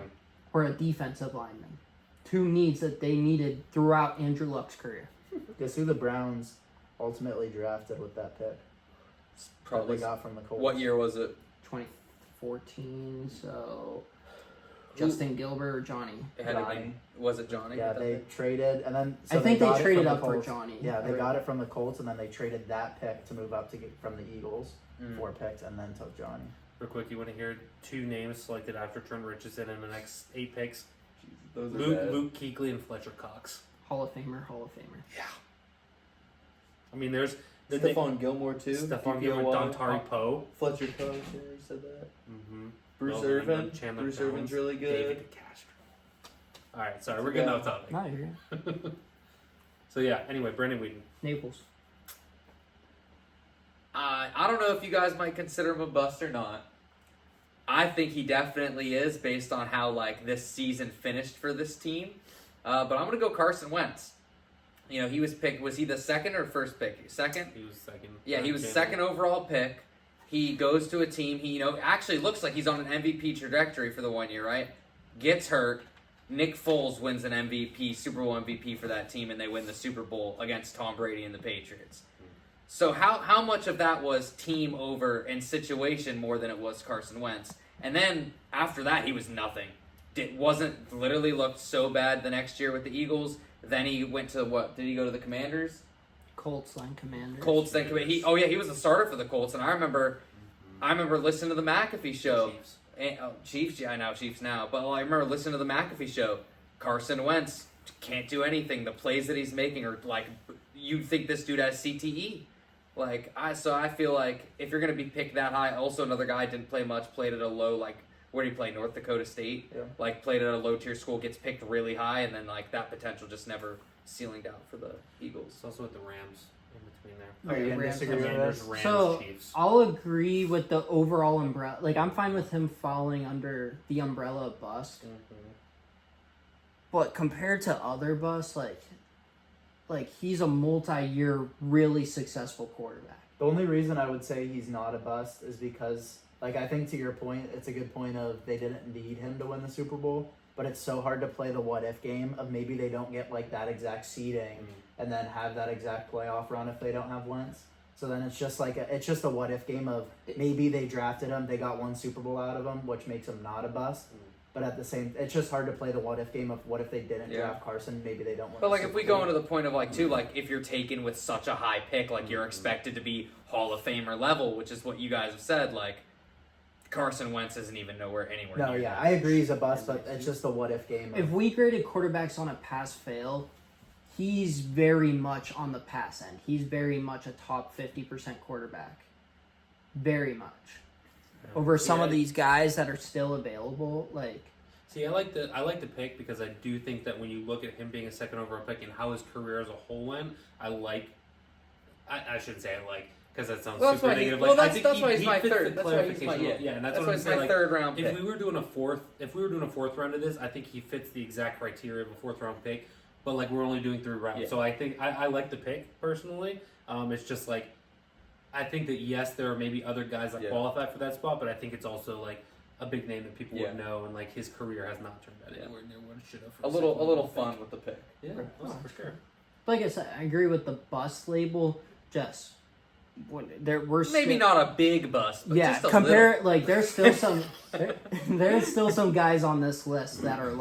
S1: or a defensive lineman. 2 needs that they needed throughout Andrew Luck's career.
S4: Guess who the Browns ultimately drafted with that pick? That
S5: Probably.
S4: they got from the Colts.
S5: What year was it?
S1: 2014. So, Justin Gilbert or Johnny?
S5: It had to
S4: Johnny.
S5: be. Was it Johnny?
S4: Yeah,
S5: at that
S4: they
S5: pick?
S4: traded, and then
S1: I think they
S4: got it
S1: traded
S4: from the
S1: up for
S4: Colts.
S1: Johnny.
S4: Yeah, they got it from the Colts, and then they traded that pick to move up to get from the Eagles,
S5: Mm.
S4: 4 picks, and then took Johnny.
S3: Real quick, you want to hear 2 names selected after Trent Richardson in the next 8 picks?
S5: Those are
S3: Luke,
S5: bad.
S3: Luke Kuechly and Fletcher Cox.
S1: Hall of Famer, Hall of Famer.
S3: I mean, there's the
S5: Stephon Gilmore too.
S3: Stephon Gilmore, Dontari Poe.
S5: Fletcher Cox. You said that.
S3: Mm-hmm.
S5: Bruce
S3: Well,
S5: Irvin.
S3: Chandler
S5: Bruce
S3: Jones,
S5: Irvin's really good.
S3: David DeCastro. All right, sorry, we're getting off topic.
S1: No, you're good.
S3: So yeah, anyway, Brandon Whedon.
S1: Naples.
S5: I don't know if you guys might consider him a bust or not. I think he definitely is based on how like this season finished for this team. But I'm gonna go Carson Wentz. You know, he was picked. Was he the second or first pick? Second.
S3: He was second.
S5: Yeah, he was
S3: Chandler.
S5: second overall pick. He goes to a team. He, actually looks like he's on an MVP trajectory for the 1 year, right? Gets hurt. Nick Foles wins an MVP, Super Bowl MVP for that team, and they win the Super Bowl against Tom Brady and the Patriots. So how much of that was team over and situation more than it was Carson Wentz? And then after that, he was nothing. Literally looked so bad the next year with the Eagles. Then he went to what? Did he go to the Commanders?
S1: Colts line commander.
S5: Colts. Then he was a starter for the Colts, and I remember listening to the McAfee show.
S3: Chiefs.
S5: Chiefs. Yeah, I know Chiefs now, but I remember listening to the McAfee show. Carson Wentz can't do anything. The plays that he's making are like you'd think this dude has CTE. So I feel like if you're gonna be picked that high, also another guy didn't play much, played at a low where did he play? North Dakota State.
S4: Yeah.
S5: Played at a low tier school, gets picked really high, and then that potential just never ceilinged out for the Eagles.
S3: It's also with the Rams in between there.
S4: Are you gonna
S1: Rams
S4: disagree with
S3: Commanders,
S4: this?
S3: Rams,
S1: So
S3: Chiefs.
S1: I'll agree with the overall umbrella. I'm fine with him falling under the umbrella of bust. But compared to other busts, he's a multi-year, really successful quarterback.
S4: The only reason I would say he's not a bust is because, I think to your point, it's a good point of they didn't need him to win the Super Bowl, but it's so hard to play the what-if game of maybe they don't get, that exact seeding and then have that exact playoff run if they don't have Wentz. So then it's just it's just a what-if game of maybe they drafted him, they got 1 Super Bowl out of him, which makes him not a bust. But at the same, it's just hard to play the what-if game of what if they didn't
S5: Yeah.
S4: draft Carson, maybe they don't win.
S5: But
S4: the
S5: if
S4: Super
S5: we
S4: Bowl.
S5: go into the point of if you're taken with such a high pick, you're expected to be Hall of Famer level, which is what you guys have said. Carson Wentz isn't even anywhere
S4: No,
S5: near
S4: yeah,
S5: that.
S4: I agree he's a bust, but it's just a what-if game.
S1: If we graded quarterbacks on a pass-fail, he's very much on the pass end. He's very much a top 50% quarterback. Very much. Over some of these guys that are still available,
S3: See, I like the pick because I do think that when you look at him being a second overall pick and how his career as a whole went, I shouldn't say I like because that sounds
S5: Well, that's
S3: super
S5: why he-
S3: negative.
S5: well,
S3: I
S5: that's-
S3: think
S5: that's why he's
S3: he
S5: my
S3: fits
S5: third.
S3: the
S5: That's why he's my-
S3: clarification.
S5: yeah.
S3: And that's
S5: That's
S3: what
S5: why
S3: I'm
S5: he's
S3: saying.
S5: my third round
S3: If
S5: pick.
S3: we were doing a fourth round of this, I think he fits the exact criteria of a 4th round pick. But we're only doing 3 rounds,
S5: Yeah.
S3: so I think I like the pick personally. It's just I think that yes, there are maybe other guys that
S5: Yeah.
S3: qualify for that spot, but I think it's also a big name that people
S5: Yeah.
S3: would know, and his career has not turned out
S5: Yeah.
S3: anywhere near what it should have. For
S5: A
S3: the
S5: little
S3: second overall
S5: fun
S3: pick.
S5: with the pick.
S3: Yeah, oh, for sure.
S1: like I said, I agree with the bust label. Just we're
S5: Maybe
S1: still,
S5: not a big bust, but
S1: yeah.
S5: just a
S1: Compare
S5: little.
S1: there's still some there's still some guys on this list that are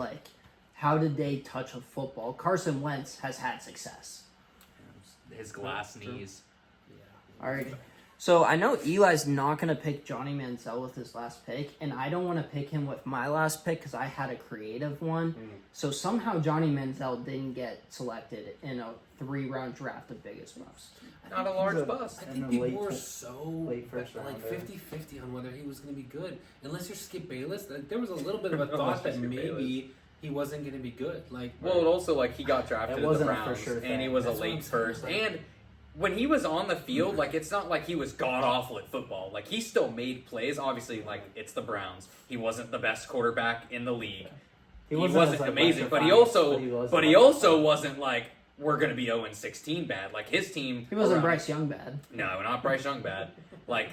S1: how did they touch a football? Carson Wentz has had success.
S5: His glass
S3: True.
S5: knees.
S1: All right. So I know Eli's not going to pick Johnny Manziel with his last pick, and I don't want to pick him with my last pick because I had a creative one. So somehow Johnny Manziel didn't get selected in a 3-round draft of biggest bust.
S5: Not a large bust.
S3: I
S4: And
S3: think
S4: the
S3: people
S4: late
S3: were
S4: fir-
S3: so
S4: late first
S3: like
S4: rounder.
S3: 50-50 on whether he was going to be good. Unless you're Skip Bayless, there was a little bit of a thought that
S5: Skip
S3: maybe he wasn't going to be good.
S5: Well, it also he got drafted
S4: It
S5: in the
S4: wasn't a for
S5: Browns,
S4: sure
S5: and he
S4: thing.
S5: was a
S3: That's what I'm
S5: late
S3: saying,
S5: first,
S3: like-
S5: and when he was on the field, like it's not like he was god awful at football. Like he still made plays. Obviously, like it's the Browns. He wasn't the best quarterback in the league. He wasn't
S4: as, like,
S5: amazing, but he
S4: electrifying,
S5: also wasn't like we're gonna be 0-16 bad. Like his team,
S1: He wasn't
S5: around-
S1: Bryce Young bad.
S5: No, not Bryce Young bad. Like,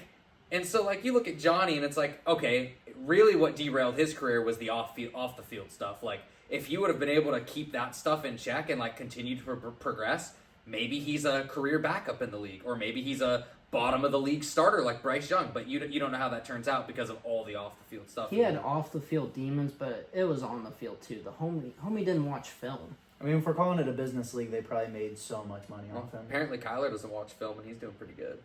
S5: and so like you look at Johnny, and it's like, okay, really, what derailed his career was the off the field stuff. Like, if you would have been able to keep that stuff in check and like continue to progress, maybe he's a career backup in the league, or maybe he's a bottom of the league starter like Bryce Young. But you don't know how that turns out because of all the off the field stuff.
S1: He had off the field demons, but it was on the field too. The homie didn't watch film.
S4: I mean, if we're calling it a business league, they probably made so much money
S5: Well,
S4: off him.
S5: apparently Kyler doesn't watch film, and he's doing pretty good.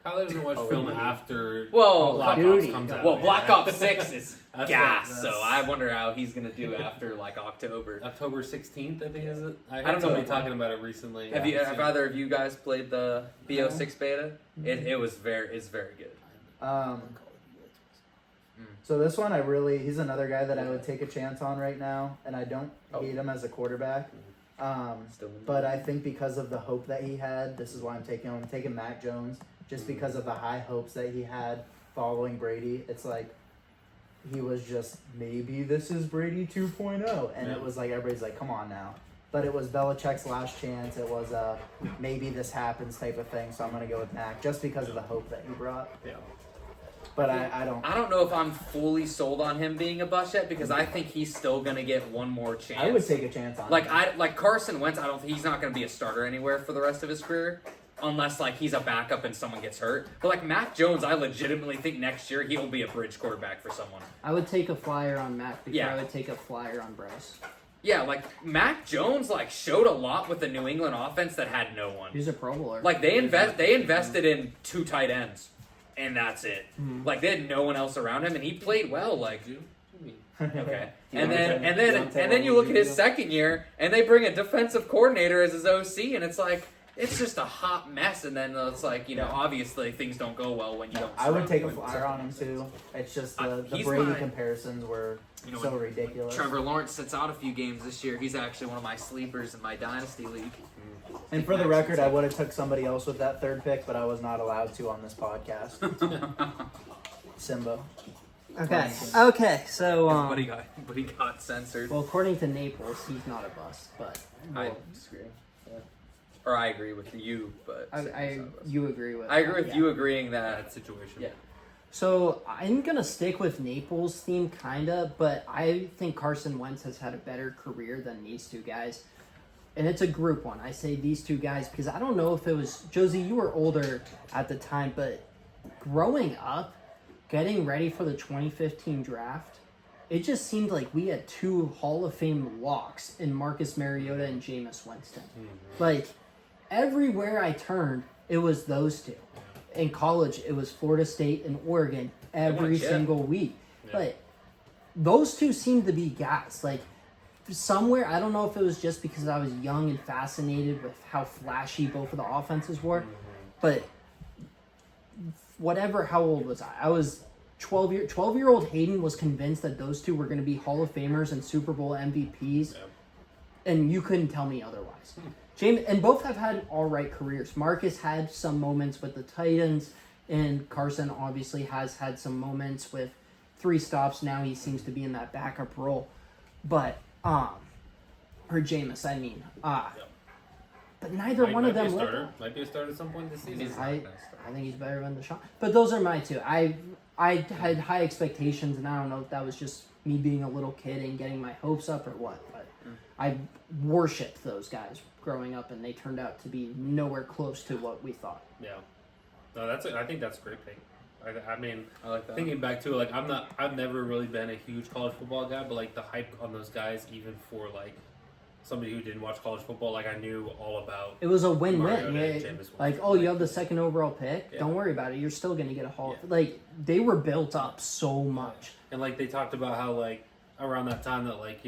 S3: Kyler doesn't watch film
S4: really?
S3: after
S5: Well,
S3: Black
S1: Duty.
S3: Ops comes out.
S5: Well, Black Ops 6 is
S3: That's
S5: gas,
S3: what-
S5: so
S3: that's-
S5: I wonder how he's gonna do after like October.
S3: October 16th, I think is it. I
S5: don't
S3: heard
S5: know.
S3: somebody talking about it recently.
S5: Have either of you guys played the BO6 beta? It's very good.
S4: So this one, he's another guy that I would take a chance on right now, and I don't hate him as a quarterback.
S5: Still,
S4: But I think because of the hope that he had, this is why I'm taking him. I'm taking Mac Jones just because of the high hopes that he had following Brady. It's like he was just, maybe this is Brady 2.0, and it was like everybody's like, come on now. But it was Belichick's last chance. It was a maybe this happens type of thing. So I'm gonna go with Mac just because of the hope that he brought.
S3: Yeah.
S4: But I don't.
S5: I don't know if I'm fully sold on him being a bust yet because I think he's still gonna get one more chance.
S4: I would take a chance on
S5: like
S4: him.
S5: like Carson Wentz. I don't think he's not gonna be a starter anywhere for the rest of his career. Unless like he's a backup and someone gets hurt. But like Mac Jones, I legitimately think next year he'll be a bridge quarterback for someone.
S1: I would take a flyer on Mac before
S5: Yeah.
S1: I would take a flyer on Bryce.
S5: Yeah, like Mac Jones like showed a lot with the New England offense that had no one.
S1: He's a Pro Bowler.
S5: Like they invested in 2 tight ends, and that's it. Like they had no one else around him, and he played well. Like okay, and then you look at his second year, and they bring a defensive coordinator as his OC, and it's like it's just a hot mess. And then it's like obviously things don't go well when you don't.
S4: I would take a
S5: win.
S4: flyer on him too. It's just the
S5: He's
S4: Brady
S5: my-
S4: comparisons were so ridiculous.
S5: Trevor Lawrence sits out a few games this year. He's actually one of my sleepers in my dynasty league.
S4: And for the record, I would have took somebody else with that third pick, but I was not allowed to on this podcast. Simba.
S1: okay. Okay. So
S5: But he got censored.
S1: well, according to Naples, he's not a bust, but
S5: I disagree. Or I agree with you, but
S1: you agree with.
S5: I agree with
S1: yeah.
S5: you agreeing that.
S3: That situation.
S5: Yeah.
S1: So I'm gonna stick with Naples theme, kinda, but I think Carson Wentz has had a better career than these two guys, and it's a group one. I say these two guys because I don't know if it was Josie. You were older at the time, but growing up, getting ready for the 2015 draft, it just seemed like we had two Hall of Fame locks in Marcus Mariota and Jameis Winston. Like everywhere I turned, it was those two. In college, it was Florida State and Oregon every
S5: chip.
S1: single week. But those two seemed to be guys. Like somewhere, I don't know if it was just because I was young and fascinated with how flashy both of the offenses were, but whatever, how old was I? I was 12-year-old Hayden was convinced that those two were going to be Hall of Famers and Super Bowl MVPs, and you couldn't tell me otherwise. James, and both have had all right careers. Marcus had some moments with the Titans, and Carson obviously has had some moments with 3 stops. Now he seems to be in that backup role, but or Jameis, I mean, but neither one of them.
S3: Might be a starter at some point this season.
S1: I think he's better than Deshaun. But those are my two. I had high expectations, and I don't know if that was just me being a little kid and getting my hopes up or what. But I worshipped those guys growing up, and they turned out to be nowhere close to what we thought.
S3: Yeah. No, I think that's a great pick. I mean,
S5: I like that.
S3: thinking back to it, like I've never really been a huge college football guy, but like the hype on those guys, even for like somebody who didn't watch college football, like I knew all about.
S1: It was a win-win.
S3: Mariota and
S1: Yeah,
S3: Jameis Winston.
S1: like, oh, you have the second overall pick.
S3: Yeah.
S1: Don't worry about it. You're still going to get a Hall.
S3: Yeah.
S1: Like, they were built up so much.
S3: And like they talked about how like around that time that like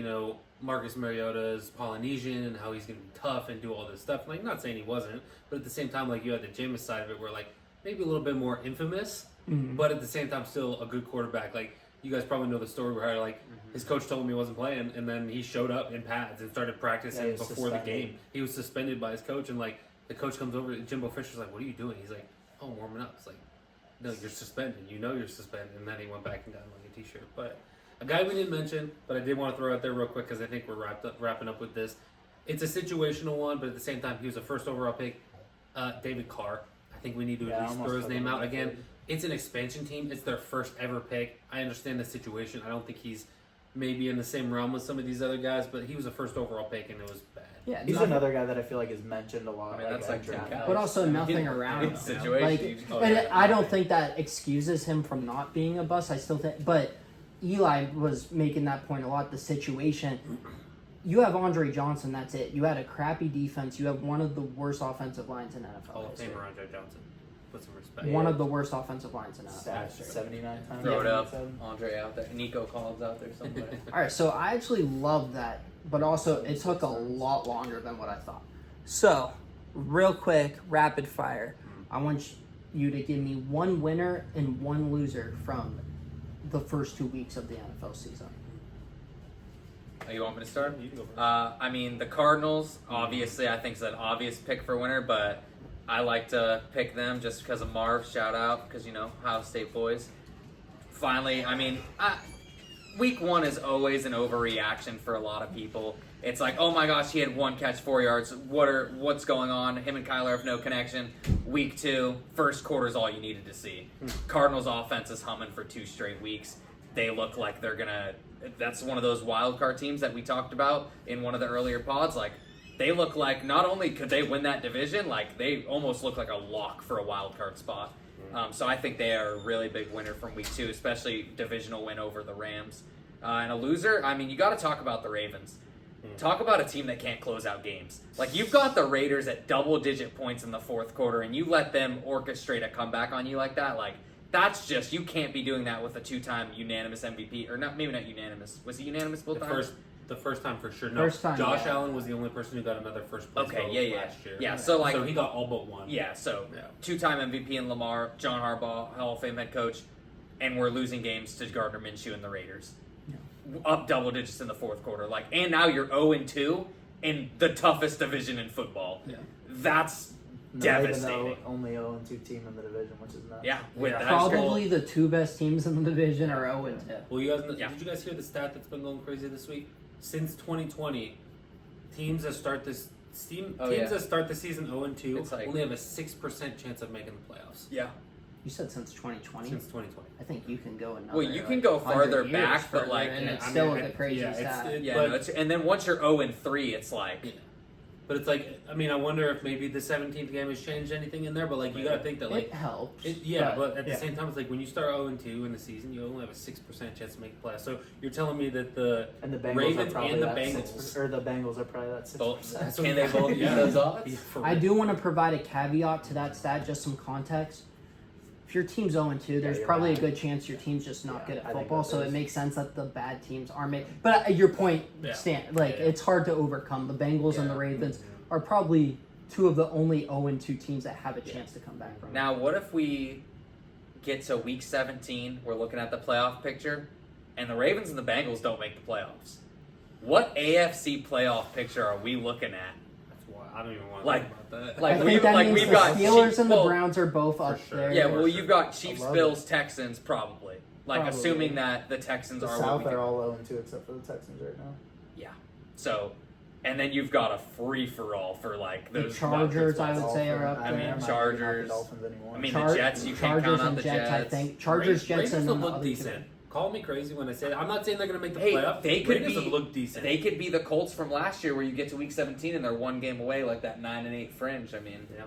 S3: Marcus Mariota is Polynesian and how he's gonna be tough and do all this stuff. Like not saying he wasn't, but at the same time like you had the Jameis side of it where like maybe a little bit more infamous, but at the same time still a good quarterback. Like you guys probably know the story where like his coach told him he wasn't playing, and then he showed up in pads and started practicing
S4: Yeah, he was
S3: before the
S4: suspended.
S3: game. He was suspended by his coach, and like The coach comes over, Jimbo Fisher's like, "What are you doing?" He's like, "Oh, I'm warming up." It's like, "No, you're suspended. You know you're suspended." And then he went back and got him like a T-shirt. But a guy we didn't mention, but I did want to throw out there real quick because I think we're wrapping up with this. It's a situational one, but at the same time, he was a first overall pick. David Carr. I think we need to
S4: Yeah,
S3: at
S4: I
S3: least
S4: almost
S3: throw his
S4: put
S3: name
S4: him
S3: out
S4: in
S3: again.
S4: third.
S3: It's an expansion team. It's their first ever pick. I understand the situation. I don't think he's maybe in the same realm with some of these other guys, but he was a first overall pick and it was bad.
S1: Yeah,
S4: He's
S1: nothing-
S4: another guy that I feel like is mentioned a lot.
S5: I mean, that's like
S4: at
S5: 10
S4: draft
S5: guys.
S4: night.
S1: but also nothing around
S5: In
S1: him.
S5: situation.
S1: Like,
S5: Oh,
S1: and
S5: yeah.
S1: I don't think that excuses him from not being a bust. I still think, but Eli was making that point a lot. The situation, you have Andre Johnson. That's it. You had a crappy defense. You have one of the worst offensive lines in NFL
S3: Hall of
S1: history.
S3: Famer Andre Johnson. Put some respect.
S1: One of the worst offensive lines in NFL
S4: Sacked
S1: history.
S4: 79 times.
S5: Throw it up.
S4: 77.
S5: Andre out there. Nico Collins out there somewhere.
S1: All right, so I actually love that, but also it took a lot longer than what I thought. So, real quick, rapid fire. I want you to give me one winner and one loser from the first 2 weeks of the NFL season.
S5: Oh, you want me to start?
S3: You can go first.
S5: I mean, the Cardinals, obviously, I think is an obvious pick for winner, but I like to pick them just because of Marv. Shout out, because, Ohio State boys. Finally, I mean, week 1 is always an overreaction for a lot of people. It's like, oh my gosh, he had 1 catch, 4 yards. What's going on? Him and Kyler have no connection. Week 2, first quarter is all you needed to see. Cardinals offense is humming for 2 straight weeks. They look like they're gonna. That's one of those wild card teams that we talked about in one of the earlier pods. Like, they look like not only could they win that division, like they almost look like a lock for a wild card spot. So I think they are a really big winner from week 2, especially divisional win over the Rams. And a loser, I mean, you got to talk about the Ravens. Talk about a team that can't close out games. Like, you've got the Raiders at double-digit points in the fourth quarter, and you let them orchestrate a comeback on you like that. Like, that's just, you can't be doing that with a 2-time unanimous MVP, or not, maybe not unanimous. Was he unanimous both times?
S3: The first time for sure. No,
S1: First time,
S3: Josh
S1: yeah.
S3: Allen was the only person who got another first place
S5: Okay,
S3: vote
S5: yeah.
S3: last year.
S5: Yeah, so like,
S3: so he got all but one.
S5: yeah, so
S3: Yeah.
S5: 2-time MVP in Lamar, John Harbaugh, Hall of Fame head coach, and we're losing games to Gardner Minshew and the Raiders. Up double digits in the fourth quarter. Like, and now you're 0-2 in the toughest division in football.
S1: Yeah.
S5: That's
S4: Not even
S5: devastating.
S4: though only 0-2 team in the division, which is nuts.
S5: Yeah, with
S3: Yeah.
S5: that
S1: Probably the 2 best teams in the division are 0-2.
S3: Well, you guys,
S5: Yeah.
S3: did you guys hear the stat that's been going crazy this week? Since 2020, teams that start this
S5: Oh,
S3: teams
S5: yeah.
S3: that start the season 0-2
S5: It's like-
S3: only have a 6% chance of making the playoffs.
S5: Yeah.
S1: You said since 2020?
S3: Since 2020.
S1: I think you can go another.
S5: Well, you can go
S1: 100
S5: farther
S1: years
S5: back, but,
S1: further,
S5: like,
S1: and
S3: yeah,
S1: it's
S3: I
S1: still
S3: mean,
S1: a crazy
S3: yeah, it's-
S1: stat.
S3: it-
S5: Yeah,
S3: But-
S5: no, and then once you're 0-3, it's like,
S3: Yeah. But it's like, I mean, I wonder if maybe the 17th game has changed anything in there, but like, you gotta think that, like,
S1: it helps.
S3: but at the
S1: yeah.
S3: same time, it's like when you start 0-2 in the season, you only have a 6% chance to make the playoffs. So you're telling me that the
S4: And the Bengals
S3: Ravens
S4: are probably
S3: and the
S4: that
S3: Bengals.
S4: 6%, or the Bengals are probably that 6%.
S5: both, can they both use those odds?
S3: For
S1: I
S3: real.
S1: do want to provide a caveat to that stat, just some context. If your team's 0-2, there's
S4: you're
S1: probably
S4: right.
S1: a good chance your team's just not
S4: Yeah,
S1: good
S4: I
S1: at
S4: think
S1: football,
S4: that
S1: so
S4: is.
S1: it makes sense that the bad teams are made. But your point
S3: Yeah.
S1: stand like
S3: Yeah.
S1: it's hard to overcome. The Bengals and the
S3: Yeah.
S1: Ravens are probably 2 of the only 0-2 teams that have a chance to come back from it.
S5: Now, what if we get to week 17, we're looking at the playoff picture, and the Ravens and the Bengals don't make the playoffs? What AFC playoff picture are we looking at?
S3: That's why I don't even want to
S5: Like-
S3: think about that.
S5: like,
S1: I think that means
S5: we've
S1: the
S5: got
S1: Steelers
S5: Chiefs-
S1: and the
S5: well,
S1: Browns are both up
S3: sure.
S1: there.
S5: Yeah,
S3: for
S5: well,
S3: sure.
S5: you've got Chiefs,
S4: love
S5: Bills, Texans, probably. Like,
S1: Probably.
S5: assuming that the Texans
S4: The
S5: are
S4: South
S5: what we
S4: are
S5: can-
S4: all 0-2 except for the Texans right now.
S5: So, and then you've got a free-for-all for, like,
S1: The
S5: those
S1: Chargers, I would
S5: spots.
S1: say, are up
S5: I
S1: there.
S5: mean,
S4: Might be not the
S5: Chargers.
S4: Dolphins anymore.
S5: I mean,
S1: Char-
S5: the Jets, you can't
S1: Chargers
S5: count out
S1: and
S5: the
S1: Jets, I
S5: Jets.
S1: think. Chargers, Jets,
S3: Ravens
S1: and
S3: will
S1: then the
S3: look
S1: other two.
S3: decent. Call me crazy when I say that. I'm not saying they're going to make the
S5: Hey,
S3: playoffs.
S5: they could
S3: Ravens
S5: be-
S3: will look decent.
S5: They could be the Colts from last year where you get to week 17 and they're 1 game away, like that 9-8 fringe. I mean,
S3: Yeah.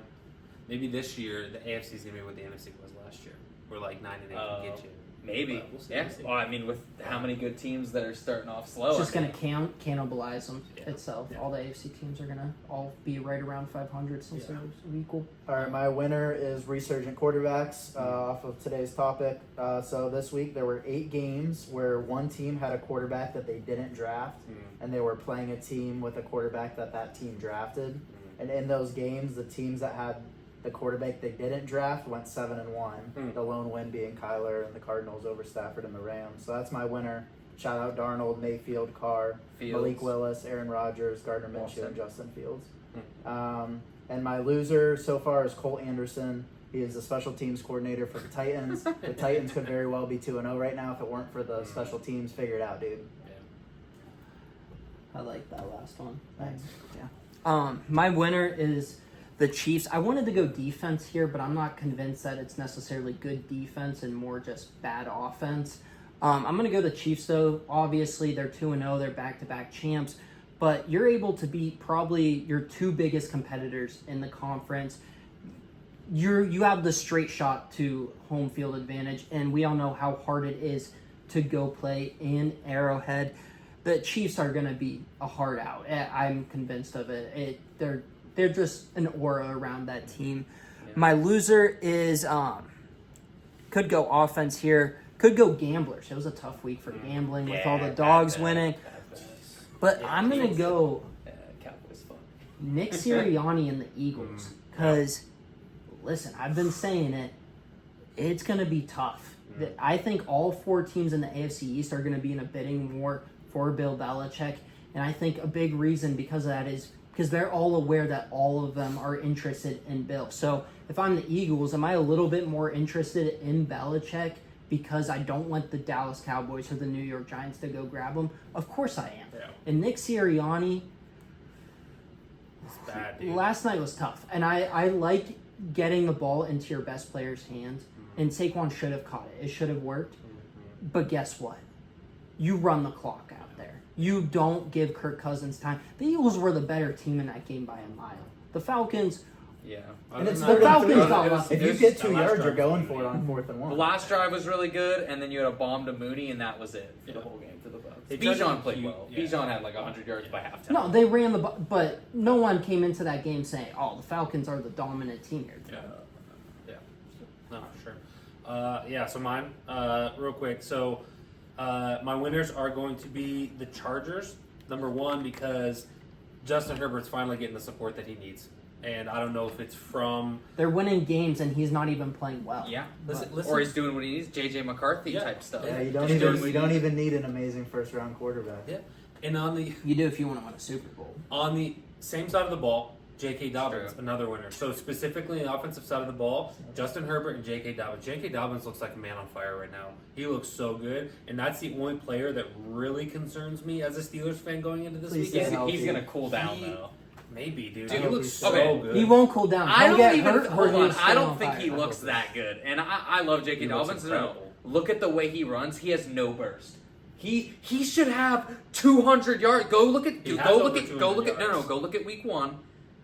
S3: Maybe this year the AFC is going to be what the NFC was last year. Where like 9-8 can get you.
S5: maybe.
S3: But we'll see,
S5: Yeah.
S3: we'll see.
S5: Well, I mean, with how many good teams that are starting off slow.
S1: It's just
S5: I
S1: going
S5: mean,
S1: to cannibalize them
S3: Yeah.
S1: itself.
S3: Yeah.
S1: All the AFC teams are going to all be right around 500 since
S3: Yeah.
S1: they're equal.
S4: All right, my winner is resurgent quarterbacks off of today's topic. So this week there were 8 games where one team had a quarterback that they didn't draft, and they were playing a team with a quarterback that team drafted. And in those games, the teams that had the quarterback they didn't draft went 7-1.
S3: Hmm.
S4: The lone win being Kyler and the Cardinals over Stafford and the Rams. So that's my winner. Shout out Darnold, Mayfield, Carr,
S5: Fields.
S4: Malik Willis, Aaron Rodgers, Gardner Minshew,
S5: Awesome.
S4: and Justin Fields.
S3: Hmm.
S4: And my loser so far is Colt Anderson. He is the special teams coordinator for the Titans. The Titans could very well be 2-0 right now if it weren't for the special teams. Figure it out, dude.
S1: I like that last one.
S4: Thanks. Yeah.
S1: My winner is the Chiefs. I wanted to go defense here, but I'm not convinced that it's necessarily good defense and more just bad offense. I'm going to go the Chiefs, though. Obviously, they're 2-0. They're back-to-back champs. But you're able to beat probably your two biggest competitors in the conference. You have the straight shot to home field advantage, and we all know how hard it is to go play in Arrowhead. The Chiefs are going to be a hard out. I'm convinced of it. They're just an aura around that team. Yeah. My loser is could go offense here. Could go gamblers. It was a tough week for gambling with all the dogs winning. But I'm going to go
S5: Cowboys fun.
S1: Nick Sirianni and the Eagles. Because, listen, I've been saying it. It's going to be tough. I think all four teams in the AFC East are going to be in a bidding war for Bill Belichick. And I think a big reason because of that is because they're all aware that all of them are interested in Bill. So if I'm the Eagles, am I a little bit more interested in Belichick because I don't want the Dallas Cowboys or the New York Giants to go grab him? Of course I am.
S3: Yeah.
S1: And Nick Sirianni,
S3: It's bad, dude.
S1: last night was tough. And I like getting the ball into your best player's hands. And Saquon should have caught it. It should have worked. But guess what? You run the clock out there. You don't give Kirk Cousins time. The Eagles were the better team in that game by a mile. The Falcons,
S5: Yeah.
S4: And it's
S1: The
S4: third and
S1: Falcons
S4: three.
S1: got lucky.
S4: If you get 2 yards, you're going for it on 4th and
S5: The
S4: 1.
S5: last drive was really good, and then you had a bomb to Mooney, and that was it for the whole game for the Bucs.
S3: They tried to
S5: Bijan played
S3: keep-
S5: well.
S3: yeah.
S5: Bijan had like 100 yards by halftime.
S1: no, they ran the ball. But no one came into that game saying, oh, the Falcons are the dominant team here.
S3: Yeah. No, sure. Yeah, so mine, real quick. So, my winners are going to be the Chargers. Number one, because Justin Herbert's finally getting the support that he needs. And I don't know if it's from...
S1: They're winning games, and he's not even playing well.
S5: Yeah.
S3: Listen,
S5: Or he's doing what he needs, JJ McCarthy
S3: Yeah.
S5: type stuff.
S4: Yeah, you don't
S5: He's doing what
S4: even
S5: he
S4: you don't
S5: needs.
S4: even need an amazing first round quarterback.
S3: Yeah. And on the
S1: You do if you want to win a Super Bowl.
S3: same side of the ball, J.K. Dobbins,
S5: True.
S3: another winner. So specifically on the offensive side of the ball, Justin Herbert and J.K. Dobbins. J.K. Dobbins looks like a man on fire right now. He looks so good, and that's the only player that really concerns me as a Steelers fan going into this
S4: Please
S3: weekend.
S4: stay healthy.
S5: He's going to cool down,
S3: He-
S5: though.
S3: Maybe, dude.
S5: Dude,
S3: He looks so
S5: okay.
S3: good.
S1: He won't cool down.
S5: I
S1: He'll
S5: don't
S1: get
S5: even
S1: hurt or
S5: hold
S1: he'll
S5: on.
S1: stay
S5: I don't
S1: on
S5: think
S1: fire.
S5: he looks that good, and I love J.K.
S3: He looks
S5: Dobbins. No,
S3: incredible.
S5: look at the way he runs. He has no burst. He should have 200 yards. Go look at
S3: He has
S5: go
S3: over
S5: look at
S3: 200 yards.
S5: go look at week 1.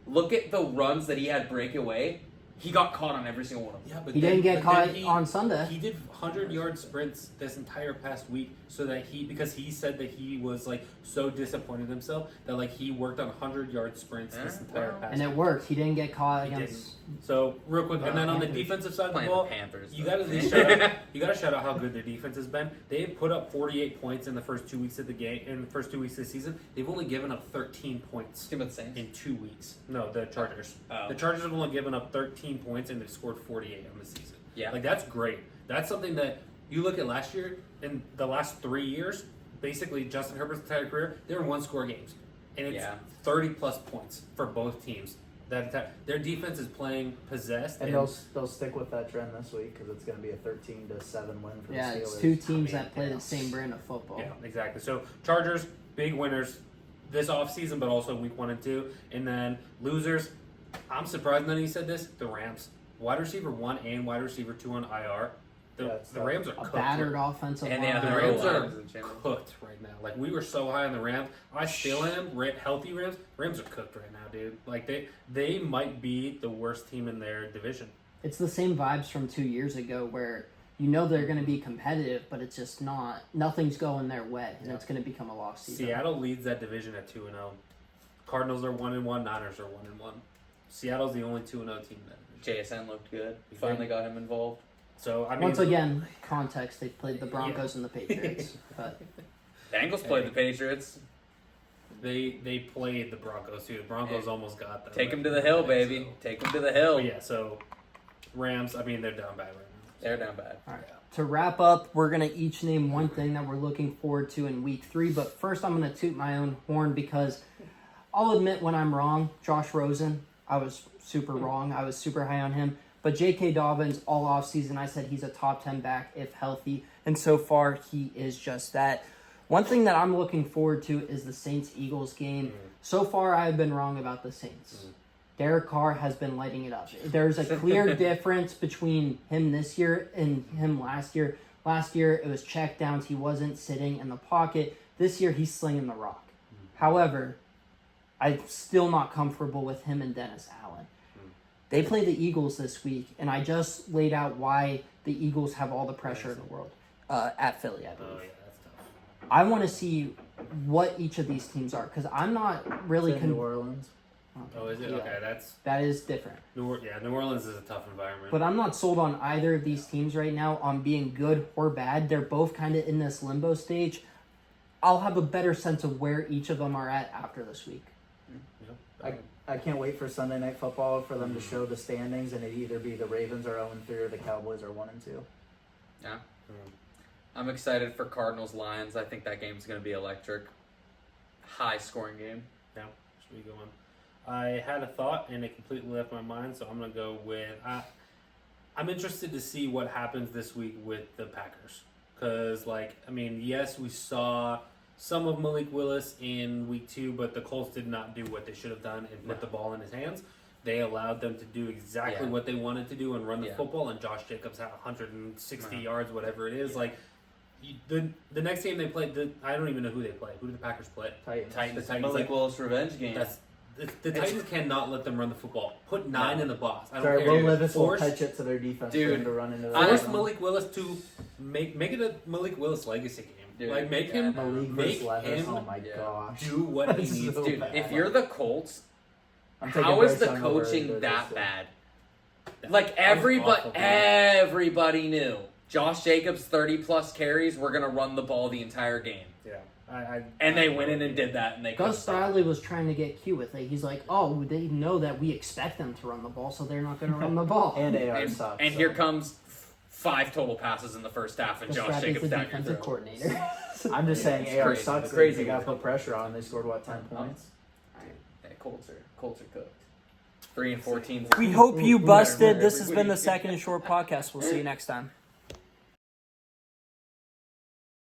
S5: Look at the runs that he had breakaway. He got caught on every single one of them.
S3: Yeah, but
S1: He
S3: then-
S1: didn't get
S3: but then
S1: caught
S3: he-
S1: on Sunday.
S3: He did 100-yard sprints this entire past week, so that because he said that he was like so disappointed in himself that like he worked on 100-yard sprints this
S5: Yeah,
S3: entire
S5: well.
S3: past.
S1: And it worked. He didn't get caught
S3: He
S1: against.
S3: So real quick, and then on the
S1: Panthers.
S3: defensive side of the
S5: Playing
S3: ball,
S5: the Panthers.
S3: you
S5: though.
S3: got to shout out. You got to shout out how good their defense has been. They have put up 48 points in the first 2 weeks of the game. In the first 2 weeks of the season, they've only given up 13 points
S5: Team of the Saints.
S3: in 2 weeks. No, the Chargers.
S5: Oh.
S3: The Chargers have only given up 13 points and they've scored 48 on the season.
S5: Yeah.
S3: Like that's great. That's something that you look at last year and the last 3 years. Basically, Justin Herbert's entire career, they were 1-score games, and it's
S5: Yeah.
S3: 30 plus points for both teams. Their defense is playing possessed,
S4: And they'll stick with that trend this week because it's going to be a 13-7 win for
S1: Yeah,
S4: the Steelers.
S1: it's two teams
S3: I mean,
S1: that play
S3: yeah.
S1: the same brand of football.
S3: Yeah, exactly. So Chargers, big winners this offseason, but also week 1 and 2. And then losers, I'm surprised none of you said this, the Rams. Wide receiver 1 and wide receiver 2 on IR. The Rams are
S1: A
S3: cooked.
S1: battered offensive
S5: And they
S1: line.
S5: have
S3: The
S5: the
S3: Rams are
S5: Lions in general.
S3: cooked right now. Like we were so high on the Rams. I still am. Healthy Rams. Rams are cooked right now, dude. Like they might be the worst team in their division.
S1: It's the same vibes from 2 years ago where you know they're going to be competitive, but it's just not. Nothing's going their way, and
S3: Yeah.
S1: it's going to become a lost season.
S3: Seattle leads that division at 2-0. Cardinals are 1-1. Niners are 1-1. Seattle's the only 2-0 team in that division.
S5: JSN looked good.
S3: He
S5: Finally got him involved.
S3: So I mean,
S1: Once again, context, they played the Broncos and the Patriots. But
S5: Bengals played the Patriots.
S3: they played the Broncos too. The Broncos almost got them.
S5: Take him to the hill, baby.
S3: So-
S5: Take him to the hill.
S3: But yeah, so Rams. I mean, they're down bad right now.
S5: They're down bad.
S1: all right. To wrap up, we're going to each name one thing that we're looking forward to in week 3. But first, I'm going to toot my own horn because I'll admit when I'm wrong. Josh Rosen, I was super wrong. I was super high on him. But J.K. Dobbins, all offseason, I said he's a top 10 back if healthy. And so far, he is just that. One thing that I'm looking forward to is the Saints-Eagles game. So far, I've been wrong about the Saints. Derek Carr has been lighting it up. There's a clear difference between him this year and him last year. Last year, it was check downs. He wasn't sitting in the pocket. This year, he's slinging the rock. However, I'm still not comfortable with him and Dennis Allen. They play the Eagles this week, and I just laid out why the Eagles have all the pressure in the world at Philly, I believe.
S3: Oh yeah, that's tough.
S1: I want to see what each of these teams are, because I'm not really...
S4: Is it New Orleans?
S3: Oh, is it?
S1: Yeah.
S3: Okay, that's
S1: That is different.
S3: New Orleans is a tough environment.
S1: But I'm not sold on either of these teams right now on being good or bad. They're both kind of in this limbo stage. I'll have a better sense of where each of them are at after this week.
S4: I can't wait for Sunday Night Football for them to show the standings, and it either be the Ravens are 0-3 or the Cowboys are 1-2.
S5: Yeah. I'm excited for Cardinals Lions. I think that game's going to be electric. High scoring game.
S3: Yeah, should we go on? I had a thought and it completely left my mind, so I'm gonna go with. I'm interested to see what happens this week with the Packers, because yes, we saw some of Malik Willis in week 2, but the Colts did not do what they should have done and put the ball in his hands. They allowed them to do exactly what they wanted to do and run the football, and Josh Jacobs had 160 yards, whatever it is. The next game they played, I don't even know who they played. Who did the Packers play?
S4: Titans.
S3: The Titans.
S5: Malik Willis revenge game.
S3: The Titans cannot let them run the football. Put 9 in the box. I don't
S4: Sorry,
S3: care.
S4: Will Levis will
S3: Force-
S4: pitch it to their defense for
S5: Dude,
S4: them to run into the
S3: Force Malik Willis to make it a Malik Willis legacy game.
S5: Dude,
S3: Make him
S4: Malik
S3: make
S4: versus Levis.
S3: him
S4: Oh my gosh.
S3: do what he
S4: That's
S3: needs
S4: so
S3: to.
S5: Dude,
S4: bad.
S5: if you're the Colts,
S4: I'm taking
S5: how is
S4: Bryce
S5: the
S4: Young over
S5: coaching
S4: Ridley
S5: that
S4: still.
S5: bad?
S3: That
S5: Like
S3: was
S5: everybody
S3: awful, man.
S5: everybody knew. Josh Jacobs 30 plus carries, we're gonna run the ball the entire game.
S3: Yeah,
S5: And they went in and did that, and they
S1: Gus
S5: couldn't.
S1: Stiley was trying to get cute with it. He's like, oh, they know that we expect them to run the ball, so they're not going to run the ball.
S4: And AR
S5: And,
S4: sucks.
S5: and
S4: so.
S5: here comes 5 total passes in the first half, and
S1: Gus
S5: Josh
S1: Bradley's
S5: Jacobs
S1: the
S5: down your
S1: defensive
S5: throat.
S1: coordinator.
S4: I'm just saying
S5: It's
S4: AR
S5: crazy.
S4: sucks.
S5: It's crazy.
S4: They got to put pressure on. They scored, 10 points?
S5: Hey, Colts are cooked. 3 and 14.
S1: We hope you busted. This has been the Second and Short podcast. We'll see you next time.